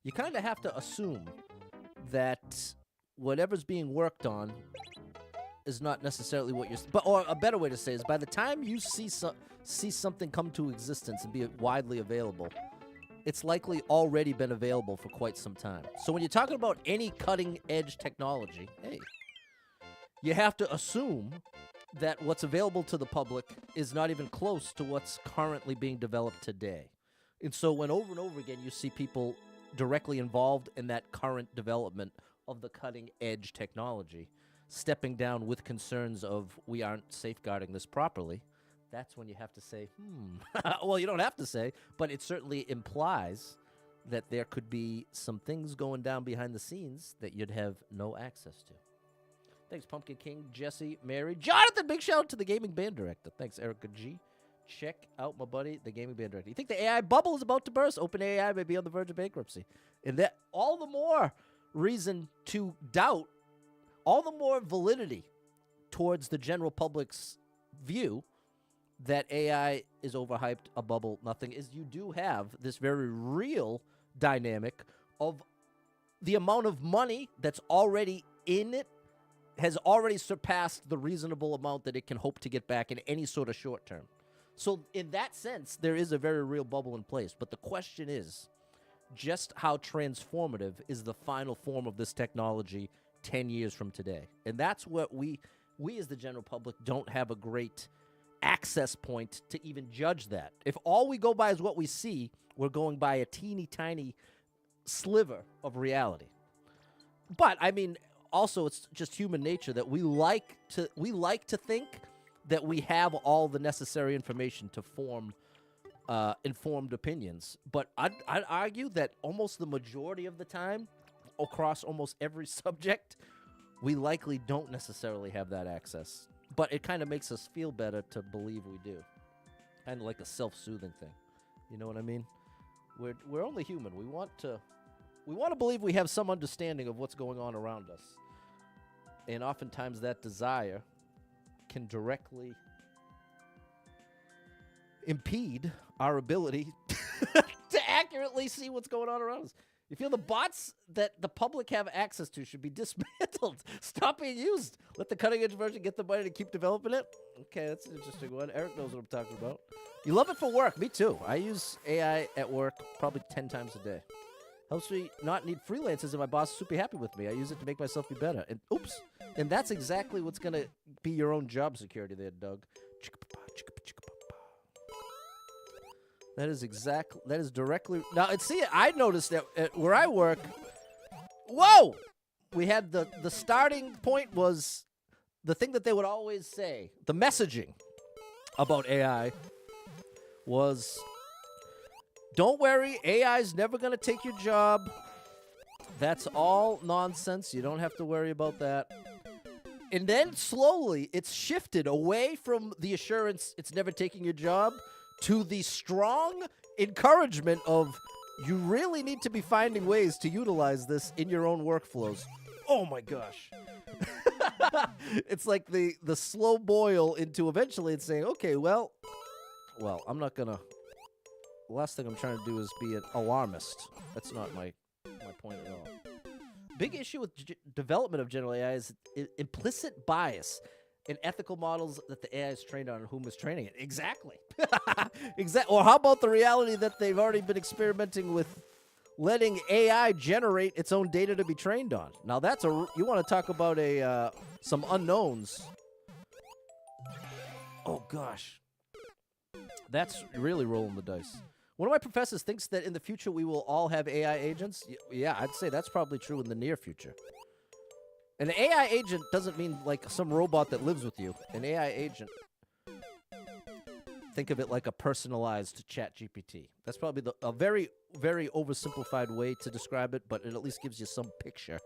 you kind of have to assume that whatever's being worked on is not necessarily what you're, or a better way to say is by the time you see something come to existence and be widely available, it's likely already been available for quite some time. So when you're talking about any cutting-edge technology, hey, you have to assume that what's available to the public is not even close to what's currently being developed today. And so when over and over again you see people directly involved in that current development of the cutting-edge technology, stepping down with concerns of we aren't safeguarding this properly, that's when you have to say, well, you don't have to say, but it certainly implies that there could be some things going down behind the scenes that you'd have no access to. Thanks, Pumpkin King, Jesse, Mary, Jonathan. Big shout out to the gaming band director. Thanks, Erica G, check out my buddy, the gaming band director. You think the AI bubble is about to burst? OpenAI may be on the verge of bankruptcy. And that all the more reason to doubt, all the more validity towards the general public's view that AI is overhyped, a bubble, nothing, is you do have this very real dynamic of the amount of money that's already in it has already surpassed the reasonable amount that it can hope to get back in any sort of short term. So in that sense, there is a very real bubble in place. But the question is just how transformative is the final form of this technology 10 years from today? And that's what we as the general public don't have a great access point to even judge that. If all we go by is what we see, we're going by a teeny tiny sliver of reality. But I mean, also it's just human nature that we like to think that we have all the necessary information to form informed opinions. But I'd argue that almost the majority of the time, across almost every subject, we likely don't necessarily have that access. But it kind of makes us feel better to believe we do. Kind of like a self-soothing thing. You know what I mean? We're only human. We want to believe we have some understanding of what's going on around us. And oftentimes that desire can directly impede our ability to accurately see what's going on around us. You feel the bots that the public have access to should be dismantled. Stop being used. Let the cutting edge version get the money to keep developing it. Okay, that's an interesting one. Eric knows what I'm talking about. You love it for work. Me too. I use AI at work probably 10 times a day. Helps me not need freelancers, and my boss is super happy with me. I use it to make myself be better. And oops. And that's exactly what's going to be your own job security there, Doug. That is directly. Now, I noticed that where I work, whoa! We had the starting point was the thing that they would always say, the messaging about AI was, don't worry, AI's never going to take your job. That's all nonsense. You don't have to worry about that. And then slowly it's shifted away from the assurance it's never taking your job to the strong encouragement of you really need to be finding ways to utilize this in your own workflows. Oh my gosh. It's like the slow boil into eventually it's saying, okay, well, I'm not going to. The last thing I'm trying to do is be an alarmist. That's not my point at all. Big issue with development of general AI is implicit bias in ethical models that the AI is trained on and whom is training it. Exactly. Or how about the reality that they've already been experimenting with letting AI generate its own data to be trained on? Now that's you want to talk about some unknowns. Oh gosh. That's really rolling the dice. One of my professors thinks that in the future we will all have AI agents. Yeah, I'd say that's probably true in the near future. An AI agent doesn't mean like some robot that lives with you. An AI agent, think of it like a personalized ChatGPT. That's probably a very, very oversimplified way to describe it, but it at least gives you some picture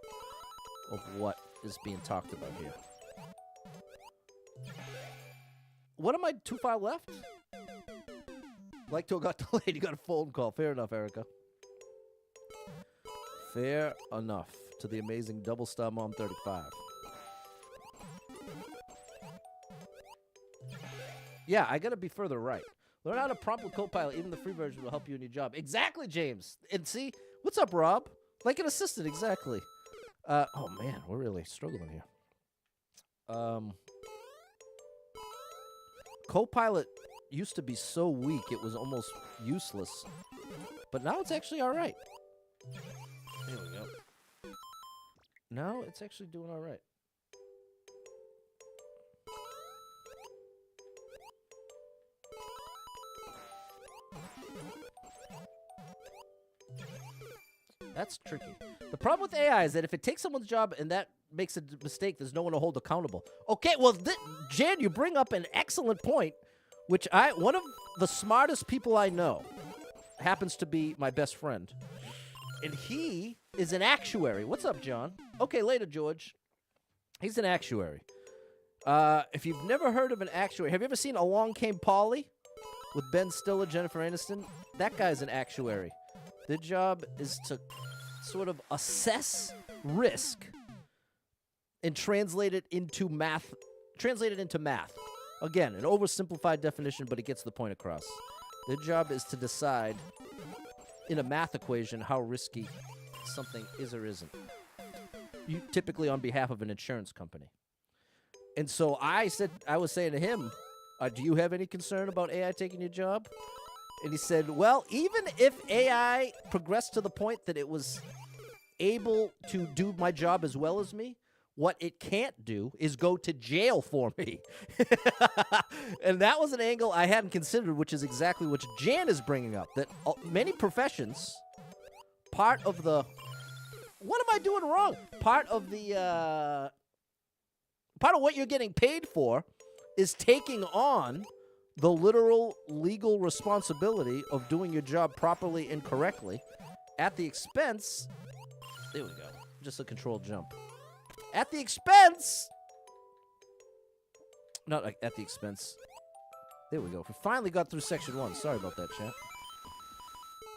of what is being talked about here. What am I too far left? Like to have got delayed. You got a phone call. Fair enough, Erica. Fair enough. To the amazing Double Star Mom 35. Yeah, I gotta be further right. Learn how to prompt with Copilot. Even the free version will help you in your job. Exactly, James. And see, what's up, Rob? Like an assistant, exactly. Oh man, we're really struggling here. Copilot used to be so weak it was almost useless, but now it's actually all right. There we go. Now it's actually doing all right. That's tricky. The problem with AI is that if it takes someone's job and that makes a mistake, there's no one to hold accountable. Okay, well, Jan, you bring up an excellent point, which one of the smartest people I know happens to be my best friend. And he is an actuary. What's up, John? Okay, later, George. He's an actuary. If you've never heard of an actuary, have you ever seen Along Came Polly? with Ben Stiller, Jennifer Aniston. That guy's an actuary. Their job is to sort of assess risk and translate it into math. Again, an oversimplified definition, but it gets the point across. Their job is to decide in a math equation how risky something is or isn't. Typically on behalf of an insurance company. And so I was saying to him, do you have any concern about AI taking your job? And he said, well, even if AI progressed to the point that it was able to do my job as well as me, what it can't do is go to jail for me. And that was an angle I hadn't considered, which is exactly what Jan is bringing up, that many professions, part of the... What am I doing wrong? Part of what you're getting paid for is taking on the literal legal responsibility of doing your job properly and correctly at the expense... There we go. Just a controlled jump. At the expense... Not like at the expense. There we go. We finally got through section 1. Sorry about that, chat.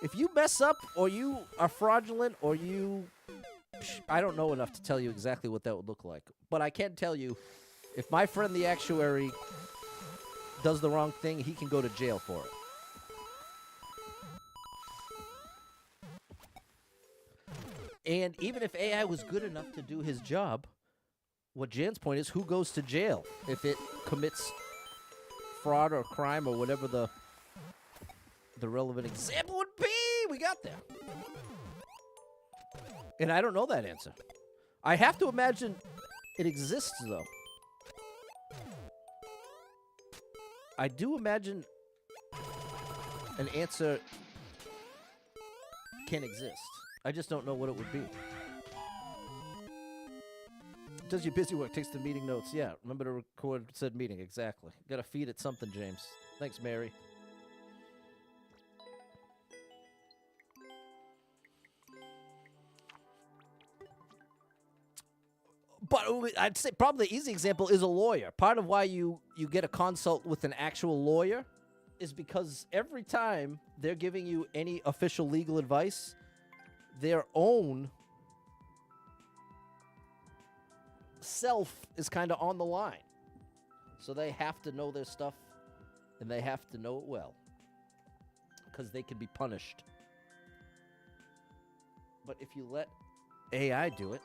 If you mess up or you are fraudulent or you... I don't know enough to tell you exactly what that would look like. But I can tell you, if my friend the actuary does the wrong thing, he can go to jail for it. And even if AI was good enough to do his job, what Jan's point is, who goes to jail if it commits fraud or crime or whatever the relevant example would be? We got there. And I don't know that answer. I have to imagine it exists, though. I do imagine an answer can exist. I just don't know what it would be. Does your busy work, takes the meeting notes. Yeah, remember to record said meeting. Exactly. Gotta feed it something, James. Thanks, Mary. But I'd say probably the easy example is a lawyer. Part of why you get a consult with an actual lawyer is because every time they're giving you any official legal advice, their own self is kind of on the line. So they have to know their stuff, and they have to know it well, because they can be punished. But if you let AI do it,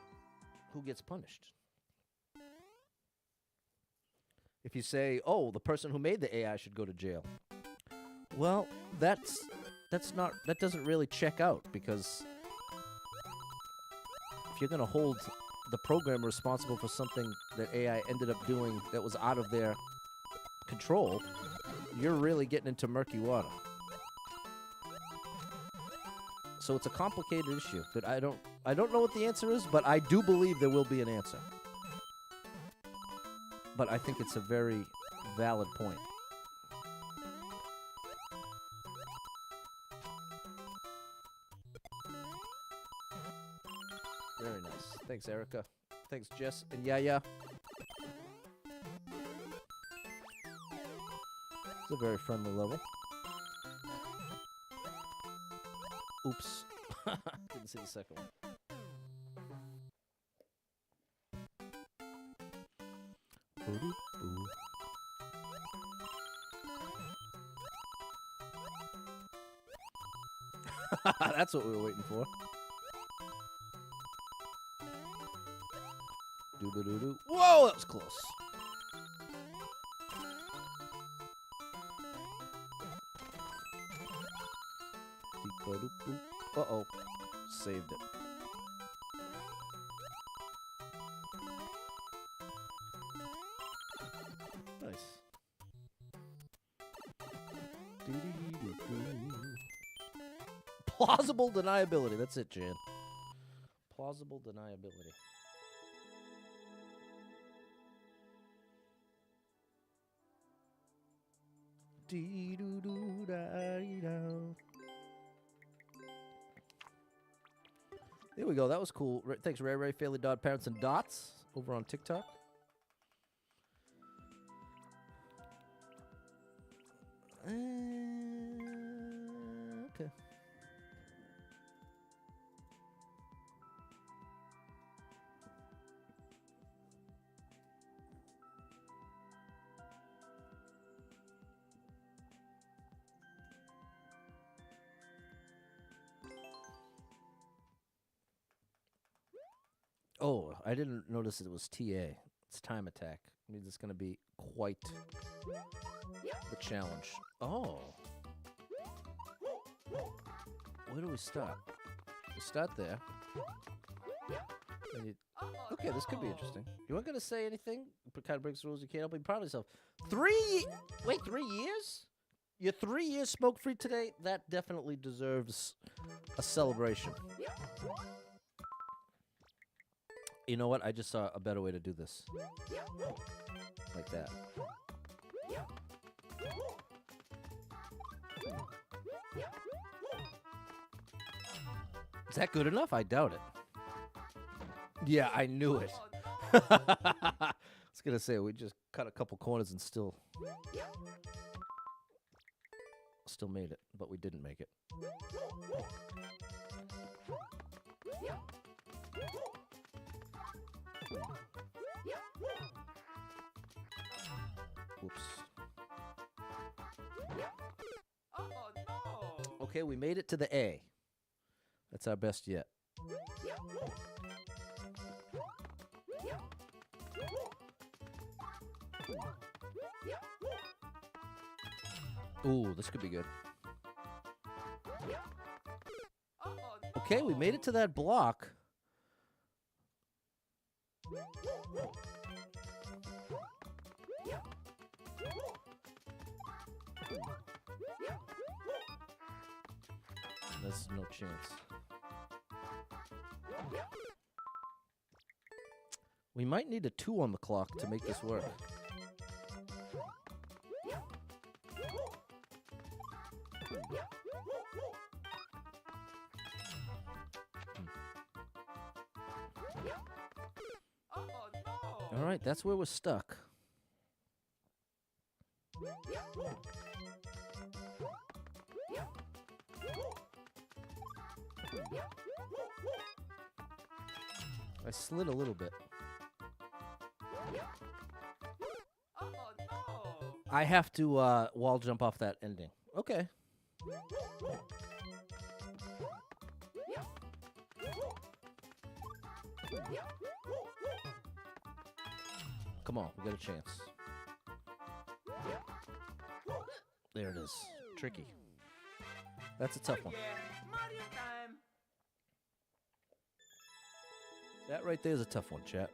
who gets punished? If you say, oh, the person who made the AI should go to jail. Well, that doesn't really check out, because if you're going to hold the programmer responsible for something that AI ended up doing that was out of their control, you're really getting into murky water. So it's a complicated issue that I don't know what the answer is, but I do believe there will be an answer. But I think it's a very valid point. Very nice. Thanks, Erica. Thanks, Jess and Yaya. It's a very friendly level. Oops. Didn't see the second one. That's what we were waiting for. Doo-ba-doo-doo. Whoa, that was close. Uh-oh. Saved it. Nice. Plausible deniability. That's it, Jan. Plausible deniability. There we go. That was cool. Thanks, Ray Ray, Fairly Dodd, Parents and Dots over on TikTok. Okay. Oh, I didn't notice it was TA. It's time attack. Means it's going to be quite the challenge. Oh. Where do we start? We start there. Okay, this could be interesting. You weren't going to say anything? Kind of breaks the rules. You can't help but be proud of yourself. 3 Wait, 3 years? You're 3 years smoke-free today? That definitely deserves a celebration. You know what? I just saw a better way to do this. Like that. Is that good enough? I doubt it. Yeah, I knew it. I was going to say, we just cut a couple corners and still made it, but we didn't make it. Whoops. Oh no! Okay, we made it to the A. That's our best yet. Ooh, this could be good. Okay, we made it to that block. There's no chance. We might need a 2 on the clock to make this work. All right, that's where we're stuck. I slid a little bit. I have to wall jump off that ending. Okay. Come on, we got a chance. There it is. Tricky. That's a tough one. Mario time. That right there is a tough one, chat.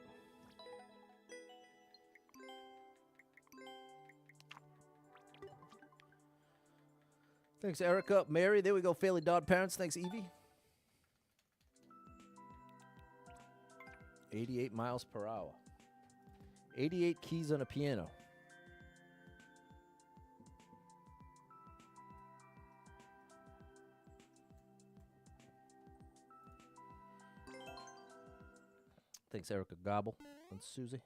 Thanks, Erica. Mary, there we go. Fairly Dodd Parents. Thanks, Evie. 88 miles per hour. 88 keys on a piano. Thanks, Erica Gobble and Susie.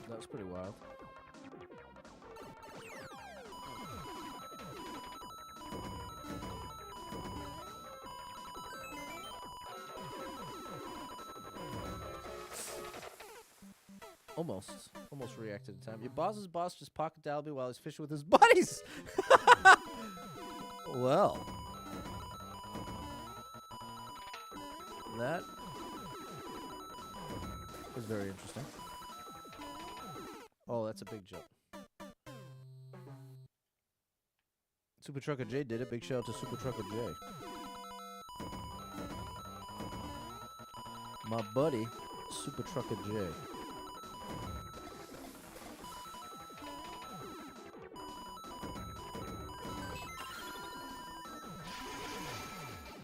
That was pretty wild. Almost reacted in time. Your boss's boss just pocket dialed me while he's fishing with his buddies. Well, that was very interesting. Oh, that's a big jump. Super Trucker J did it. Big shout out to Super Trucker J. My buddy, Super Trucker J.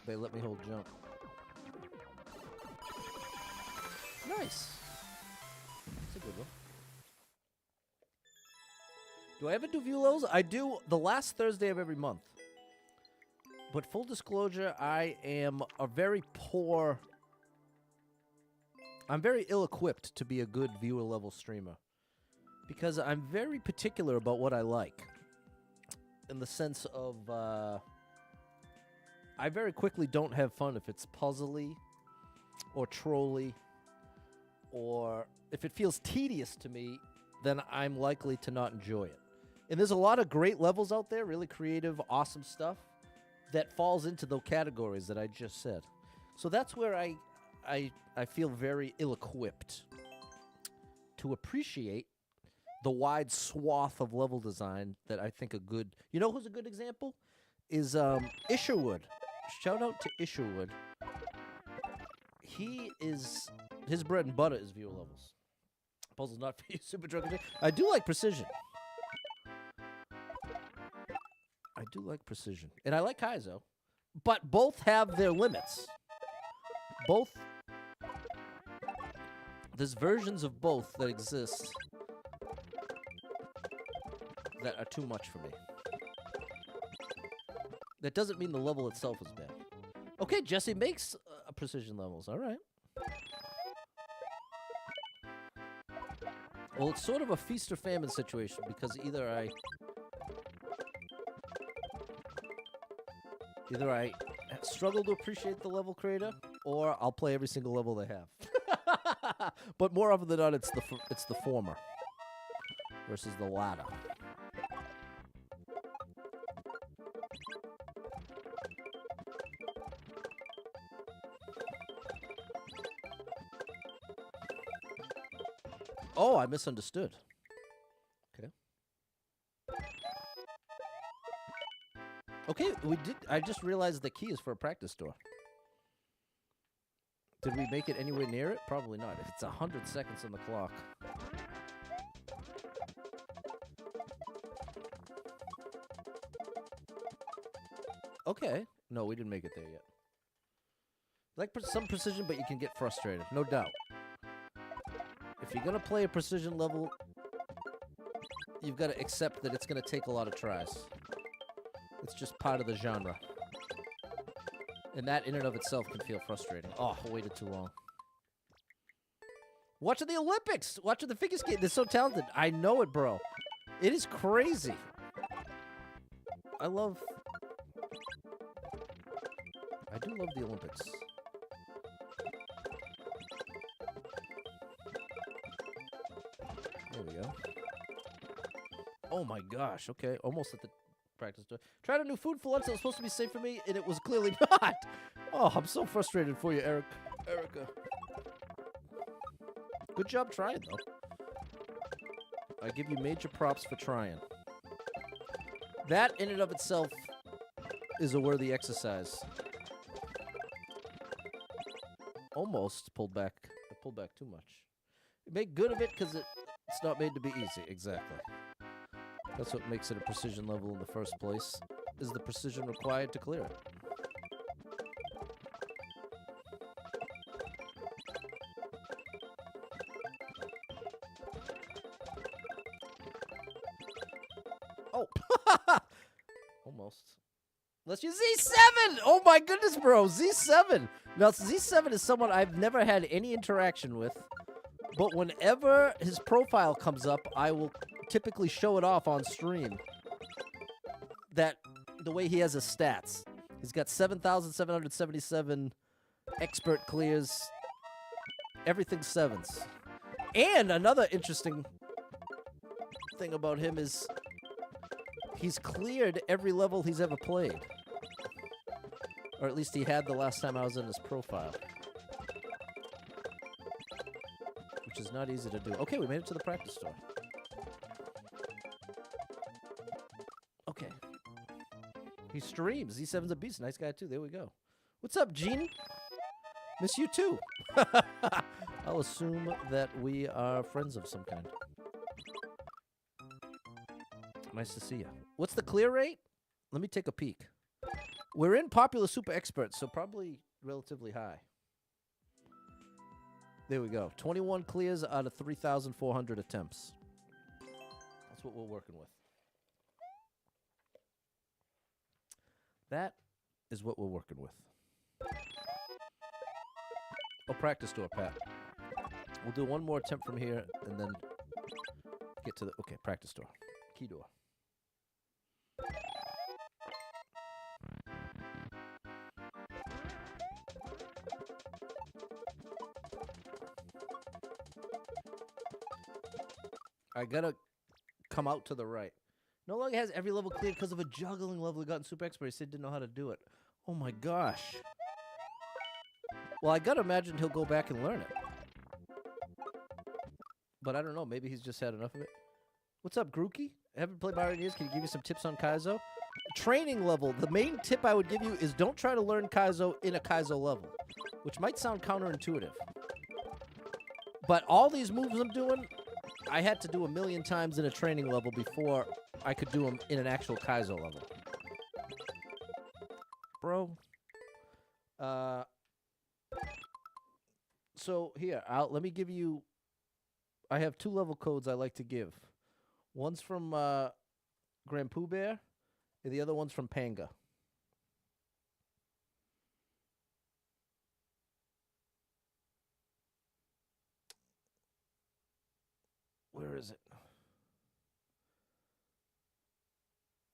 They let me hold jump. Nice. good one. Do I ever do view levels? I do the last Thursday of every month. But full disclosure, I am a very poor... I'm very ill-equipped to be a good viewer level streamer. Because I'm very particular about what I like. In the sense of, I very quickly don't have fun if it's puzzly or trolly, or if it feels tedious to me, then I'm likely to not enjoy it. And there's a lot of great levels out there, really creative, awesome stuff, that falls into those categories that I just said. So that's where I feel very ill-equipped to appreciate the wide swath of level design that I think a good... You know who's a good example? Is Isherwood. Shout out to Isherwood. He is... His bread and butter is viewer levels. Puzzle's not for you, Super Drunk. I do like precision. I do like precision. And I like Kaizo. But both have their limits. Both... There's versions of both that exist that are too much for me. That doesn't mean the level itself is bad. Okay, Jesse makes precision levels. All right. Well, it's sort of a feast or famine situation because either I struggle to appreciate the level creator, or I'll play every single level they have. But more often than not, it's the former versus the latter. Oh, I misunderstood. Okay. Okay, I just realized the key is for a practice door. Did we make it anywhere near it? Probably not. If it's 100 seconds on the clock. Okay. No, we didn't make it there yet. Like some precision, but you can get frustrated. No doubt. If you're going to play a precision level, you've got to accept that it's going to take a lot of tries. It's just part of the genre. And that in and of itself can feel frustrating. Oh, I waited too long. Watching the Olympics! Watching the figure skate. They're so talented. I know it, bro. It is crazy. I do love the Olympics. There we go. Oh my gosh. Okay, almost at the practice door. Tried a new food for lunch that was supposed to be safe for me, and it was clearly not. Oh, I'm so frustrated for you, Erica. Good job trying, though. I give you major props for trying. That in and of itself is a worthy exercise. Almost pulled back. I pulled back too much. You make good of it because it's not made to be easy. Exactly. That's what makes it a precision level in the first place, is the precision required to clear it. Oh! Almost. Let's use Z7! Oh my goodness, bro! Z7! Now, Z7 is someone I've never had any interaction with, but whenever his profile comes up, I will typically show it off on stream. That the way he has his stats. He's got 7,777 expert clears. Everything's sevens. And another interesting thing about him is he's cleared every level he's ever played. Or at least he had the last time I was in his profile. Which is not easy to do. Okay, we made it to the practice store. Okay. He streams. Z7's a beast. Nice guy, too. There we go. What's up, Gene? Miss you, too. I'll assume that we are friends of some kind. Nice to see you. What's the clear rate? Let me take a peek. We're in Popular Super Experts, so probably relatively high. There we go. 21 clears out of 3,400 attempts. That's what we're working with. That is what we're working with. Oh, practice door, Pat. We'll do one more attempt from here and then get to the... Okay, practice door. Key door. I gotta come out to the right. No longer has every level cleared because of a juggling level he got in Super Expert. He said didn't know how to do it. Oh my gosh. Well, I gotta imagine he'll go back and learn it. But I don't know. Maybe he's just had enough of it. What's up, Grookey? I haven't played Mario in years. Can you give me some tips on Kaizo? Training level. The main tip I would give you is don't try to learn Kaizo in a Kaizo level, which might sound counterintuitive. But all these moves I'm doing, I had to do a million times in a training level before I could do them in an actual Kaizo level. Bro. So here, let me give you... I have 2 level codes I like to give. One's from Grand Pooh Bear, and the other one's from Panga. Where is it?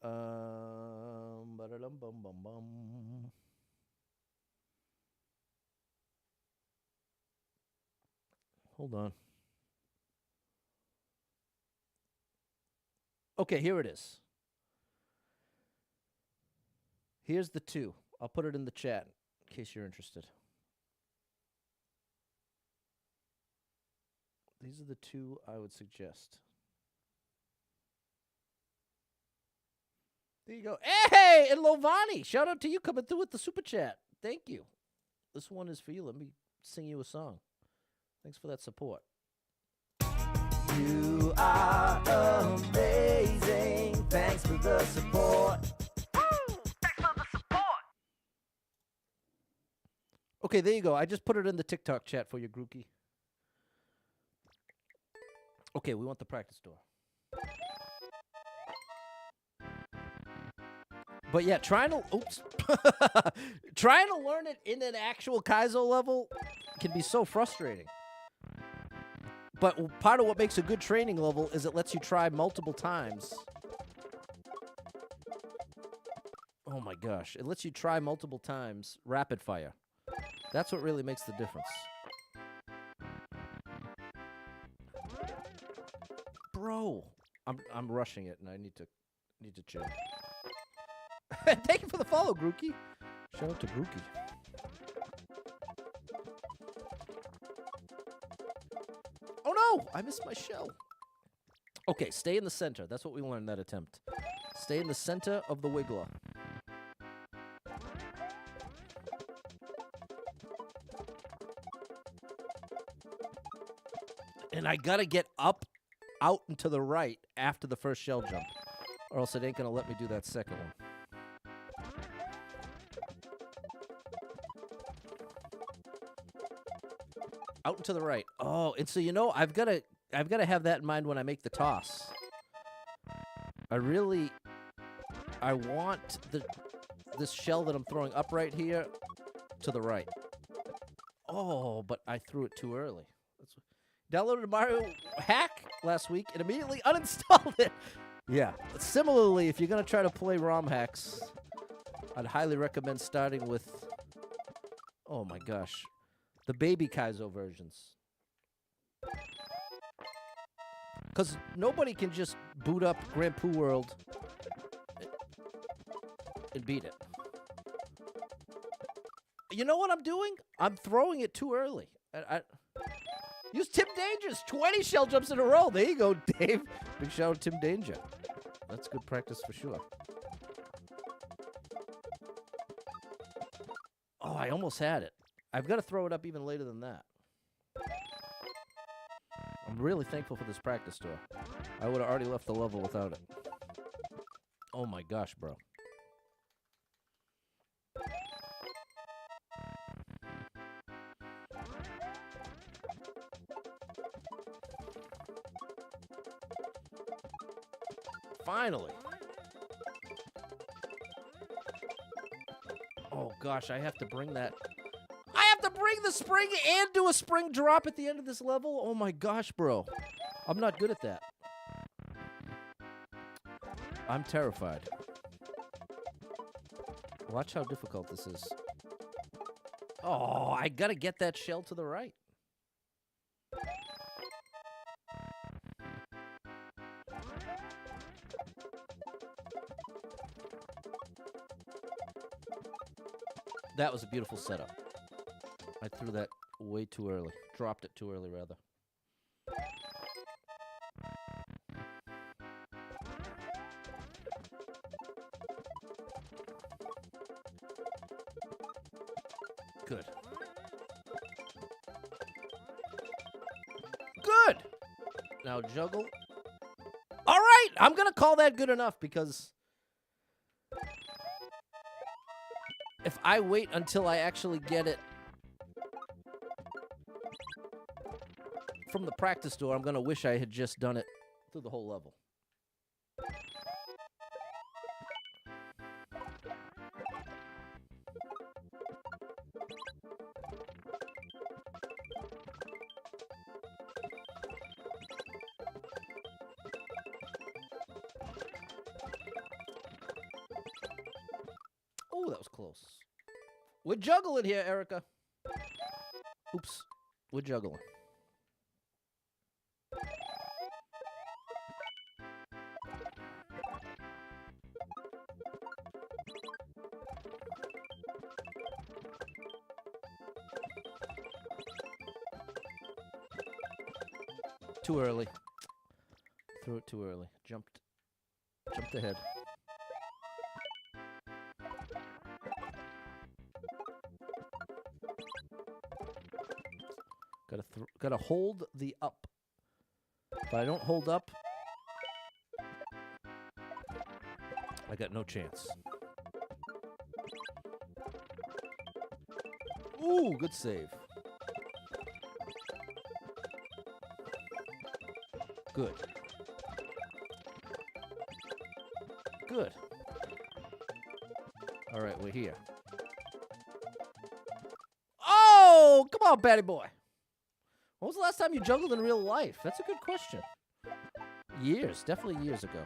Ba-da-dum-bum-bum-bum. Hold on. Okay, here it is. Here's the 2. I'll put it in the chat in case you're interested. These are the 2 I would suggest. There you go. Hey, and Lovani, shout out to you coming through with the super chat. Thank you. This one is for you. Let me sing you a song. Thanks for that support. You are amazing. Thanks for the support. Thanks for the support. Okay, there you go. I just put it in the TikTok chat for you, Grookey. Okay, we want the practice door. But yeah, trying to learn it in an actual Kaizo level can be so frustrating. But part of what makes a good training level is it lets you try multiple times. Oh my gosh, it lets you try multiple times rapid fire. That's what really makes the difference. Bro, I'm rushing it and I need to chill. Thank you for the follow, Grookey. Shout out to Grookey. Oh no! I missed my shell. Okay, stay in the center. That's what we learned in that attempt. Stay in the center of the wiggler. And I gotta get up, out, and to the right after the first shell jump. Or else it ain't gonna let me do that second one. Out and to the right. Oh, and so you know, I've got to have that in mind when I make the toss. I want this shell that I'm throwing up right here to the right. Oh, but I threw it too early. Downloaded a Mario hack last week and immediately uninstalled it. Yeah. Similarly, if you're going to try to play ROM hacks, I'd highly recommend starting with, oh my gosh, the baby Kaizo versions. Because nobody can just boot up Grand Pooh World and beat it. You know what I'm doing? I'm throwing it too early. Use Tim Danger's 20 shell jumps in a row. There you go, Dave. Big shout out to Tim Danger. That's good practice for sure. Oh, I almost had it. I've got to throw it up even later than that. I'm really thankful for this practice tour. I would have already left the level without it. Oh my gosh, bro. Finally. Oh, gosh, I have to bring that. I have to bring the spring and do a spring drop at the end of this level? Oh, my gosh, bro. I'm not good at that. I'm terrified. Watch how difficult this is. Oh, I gotta get that shell to the right. That was a beautiful setup. I threw that way too early. Dropped it too early, rather. Good. Good! Now juggle. All right! I'm going to call that good enough because if I wait until I actually get it from the practice door, I'm going to wish I had just done it through the whole level. Oh, that was close. We're juggling here, Erica. Oops. We're juggling. Too early. Threw it too early. Jumped ahead. Gotta hold the up. If I don't hold up, I got no chance. Ooh, good save. Good. Good. All right, we're here. Oh, come on, Batty boy. When was the last time you juggled in real life? That's a good question. Years. Definitely years ago.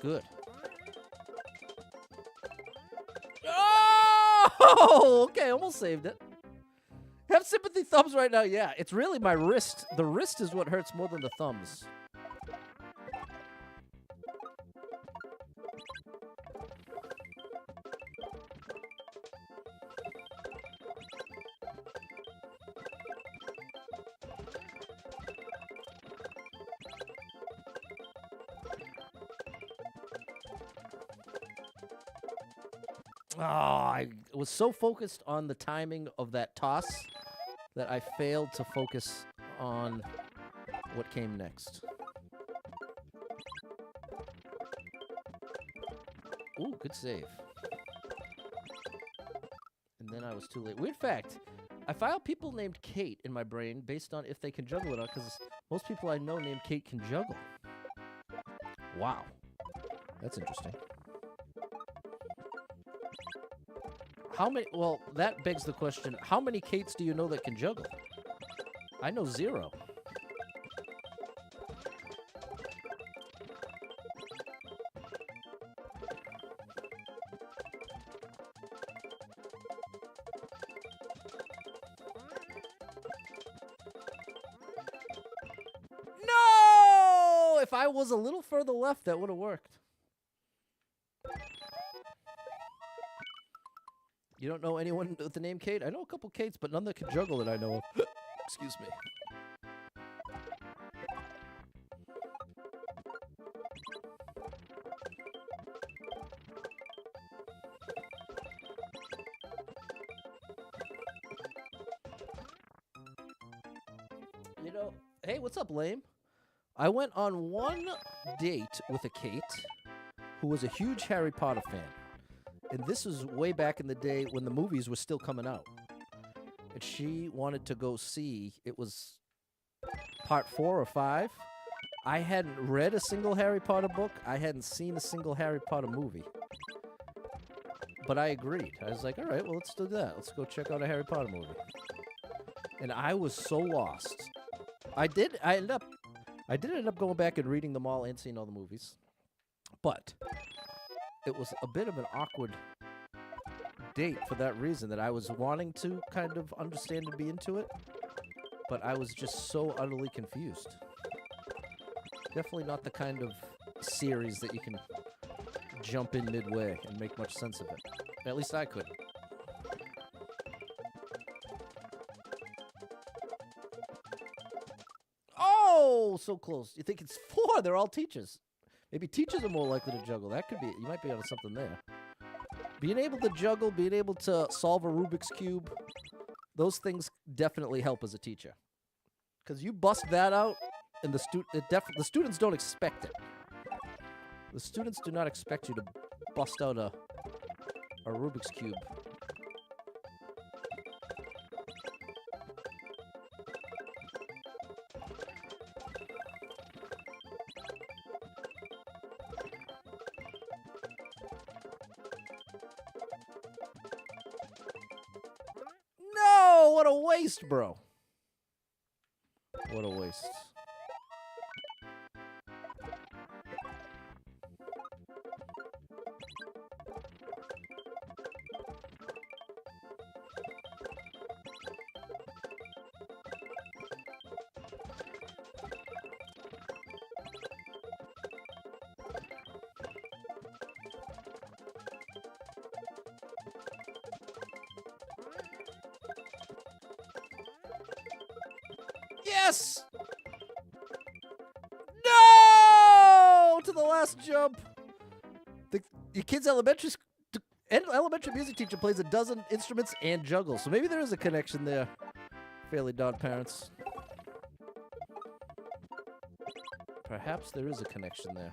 Good. Oh, okay, almost saved it. Have sympathy thumbs right now. Yeah, it's really my wrist. The wrist is what hurts more than the thumbs. Oh, I was so focused on the timing of that toss that I failed to focus on what came next. Ooh, good save. And then I was too late. Weird fact, I file people named Kate in my brain based on if they can juggle it, because most people I know named Kate can juggle. Wow. That's interesting. How many? Well, that begs the question, how many Kates do you know that can juggle? I know 0. No! If I was a little further left, that would have worked. You don't know anyone with the name Kate? I know a couple Kates, but none that can juggle that I know of. Excuse me. You know, hey, what's up, lame? I went on one date with a Kate who was a huge Harry Potter fan. And this was way back in the day when the movies were still coming out. And she wanted to go see, it was part 4 or 5. I hadn't read a single Harry Potter book. I hadn't seen a single Harry Potter movie. But I agreed. I was like, all right, well, let's do that. Let's go check out a Harry Potter movie. And I was so lost. I did end up going back and reading them all and seeing all the movies. But it was a bit of an awkward date for that reason, that I was wanting to kind of understand and be into it, but I was just so utterly confused. Definitely not the kind of series that you can jump in midway and make much sense of it. At least I couldn't. Oh, so close. You think it's 4? They're all teachers. Maybe teachers are more likely to juggle. That could be, you might be onto something there. Being able to juggle, being able to solve a Rubik's Cube, those things definitely help as a teacher. Because you bust that out, and the students don't expect it. The students do not expect you to bust out a Rubik's Cube. No! What a waste, bro. What a waste. Yes! No! To the last jump. Your kid's elementary music teacher plays a dozen instruments and juggles. So maybe there is a connection there. Fairly Dog parents. Perhaps there is a connection there.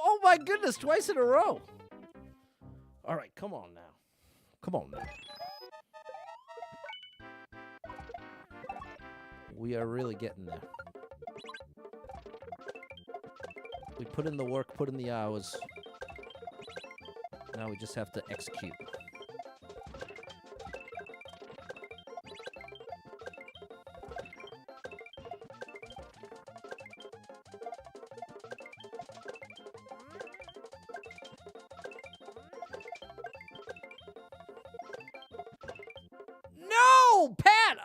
Oh my goodness, twice in a row. All right, come on now. Come on now. We are really getting there. We put in the work, put in the hours. Now we just have to execute. No, Pat.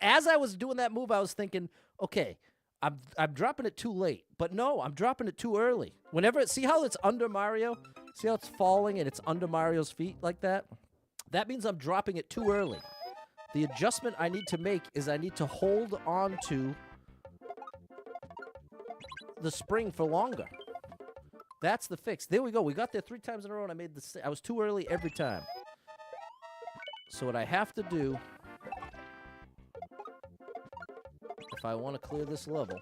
As I was doing that move, I was thinking, okay, I'm dropping it too late. But no, I'm dropping it too early. Whenever see how it's under Mario? See how it's falling and it's under Mario's feet like that? That means I'm dropping it too early. The adjustment I need to make is I need to hold on to the spring for longer. That's the fix. There we go. We got there 3 times in a row and I was too early every time. So what I have to do, if I want to clear this level,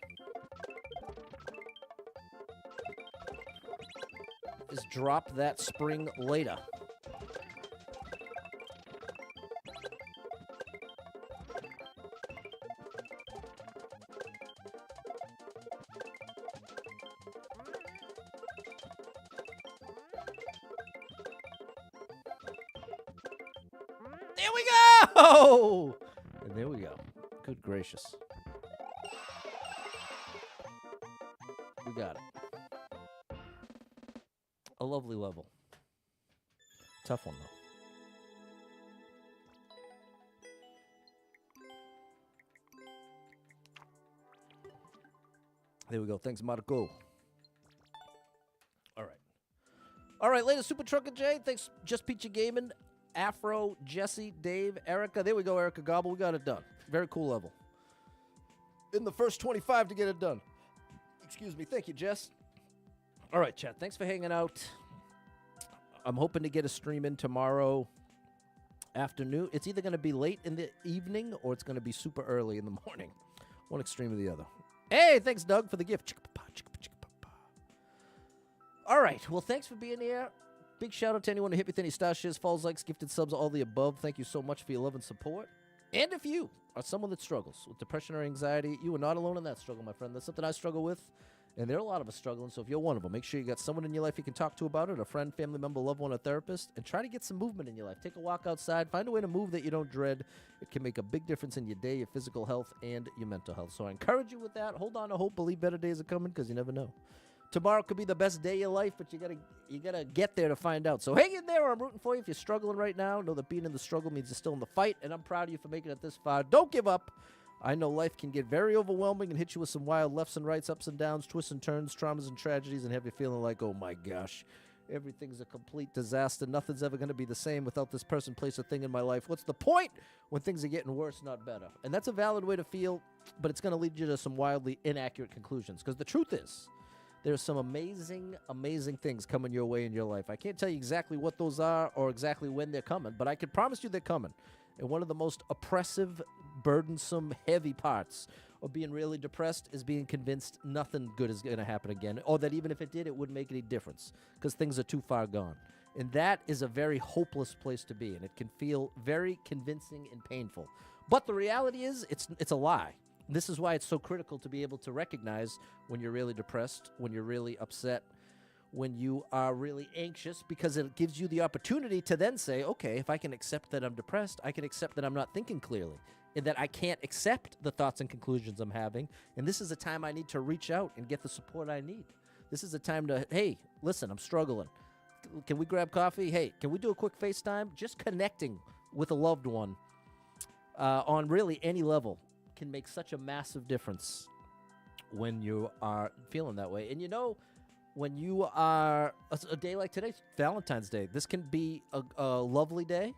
is drop that spring later. There we go! And there we go. Good gracious. We got it. A lovely level. Tough one, though. There we go. Thanks, Marco. All right. right, latest Super Trucker J. Thanks, Just Peachy Gaming, Afro, Jesse, Dave, Erica. There we go, Erica Gobble. We got it done. Very cool level. In the first 25 to get it done. Excuse me. Thank you, Jess. All right, chat. Thanks for hanging out. I'm hoping to get a stream in tomorrow afternoon. It's either going to be late in the evening or it's going to be super early in the morning. One extreme or the other. Hey, thanks, Doug, for the gift. All right. Well, thanks for being here. Big shout out to anyone who hit me with any star shares, follows, likes, gifted subs, all the above. Thank you so much for your love and support. And if you are someone that struggles with depression or anxiety, you are not alone in that struggle, my friend. That's something I struggle with. And there are a lot of us struggling, so if you're one of them, make sure you got someone in your life you can talk to about it, a friend, family member, loved one, a therapist, and try to get some movement in your life. Take a walk outside. Find a way to move that you don't dread. It can make a big difference in your day, your physical health, and your mental health. So I encourage you with that. Hold on to hope. Believe better days are coming because you never know. Tomorrow could be the best day of your life, but you gotta get there to find out. So hang in there. I'm rooting for you. If you're struggling right now, know that being in the struggle means you're still in the fight, and I'm proud of you for making it this far. Don't give up. I know life can get very overwhelming and hit you with some wild lefts and rights, ups and downs, twists and turns, traumas and tragedies, and have you feeling like, oh my gosh, everything's a complete disaster. Nothing's ever going to be the same without this person, place, or thing in my life. What's the point when things are getting worse, not better? And that's a valid way to feel, but it's going to lead you to some wildly inaccurate conclusions. Because the truth is, there's some amazing, amazing things coming your way in your life. I can't tell you exactly what those are or exactly when they're coming, but I can promise you they're coming. And one of the most oppressive, burdensome, heavy parts of being really depressed is being convinced nothing good is going to happen again, or that even if it did, it wouldn't make any difference because things are too far gone. And that is a very hopeless place to be, and it can feel very convincing and painful. But the reality is, it's a lie. This is why it's so critical to be able to recognize when you're really depressed, when you're really upset, when you are really anxious, because it gives you the opportunity to then say, okay, if I can accept that I'm depressed, I can accept that I'm not thinking clearly, and that I can't accept the thoughts and conclusions I'm having, and this is a time I need to reach out and get the support I need. This is a time to, hey, listen, I'm struggling. Can we grab coffee? Hey, can we do a quick FaceTime? Just connecting with a loved one on really any level can make such a massive difference when you are feeling that way. And you know, when you are, a day like today, Valentine's Day, this can be a lovely day.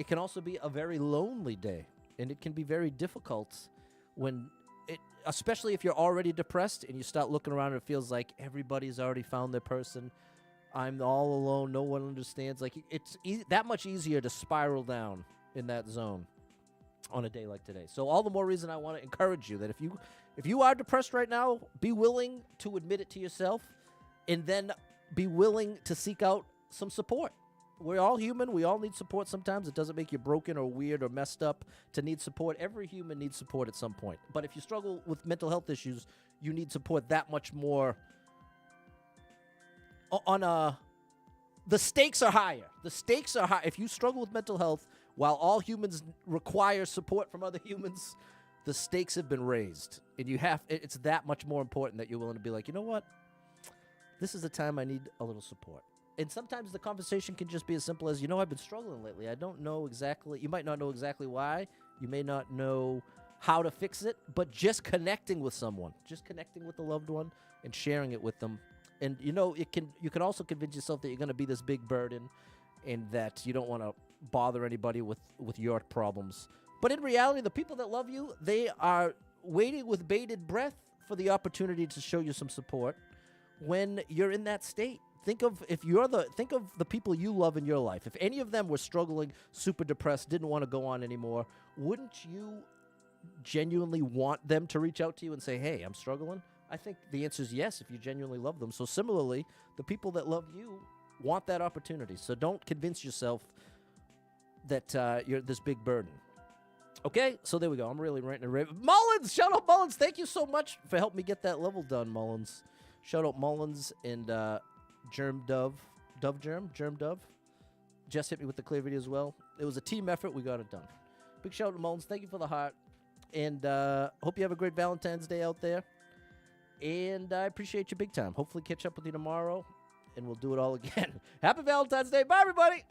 It can also be a very lonely day. And it can be very difficult when especially if you're already depressed and you start looking around and it feels like everybody's already found their person. I'm all alone. No one understands. Like, it's that much easier to spiral down in that zone on a day like today. So all the more reason I want to encourage you that if you are depressed right now, be willing to admit it to yourself, and then be willing to seek out some support. We're all human. We all need support sometimes. It doesn't make you broken or weird or messed up to need support. Every human needs support at some point. But if you struggle with mental health issues, you need support that much more the stakes are higher. The stakes are high. If you struggle with mental health, while all humans require support from other humans, the stakes have been raised. And it's that much more important that you're willing to be like, you know what? This is the time I need a little support. And sometimes the conversation can just be as simple as, I've been struggling lately. I don't know exactly. You might not know exactly why. You may not know how to fix it, but just connecting with someone, just connecting with a loved one and sharing it with them. And, you can also convince yourself that you're going to be this big burden and that you don't want to bother anybody with your problems. But in reality, the people that love you, they are waiting with bated breath for the opportunity to show you some support when you're in that state. Think of the people you love in your life. If any of them were struggling, super depressed, didn't want to go on anymore, wouldn't you genuinely want them to reach out to you and say, hey, I'm struggling? I think the answer is yes, if you genuinely love them. So similarly, the people that love you want that opportunity. So don't convince yourself that you're this big burden. Okay, so there we go. I'm really ranting and raving. Mullins! Shout out Mullins! Thank you so much for helping me get that level done, Mullins. Shout out Mullins and Germ Dove. Germ Dove. Just hit me with the clear video as well. It was a team effort. We got it done. Big shout out to Mullins. Thank you for the heart. And hope you have a great Valentine's Day out there. And I appreciate you big time. Hopefully catch up with you tomorrow, and we'll do it all again. Happy Valentine's Day. Bye, everybody.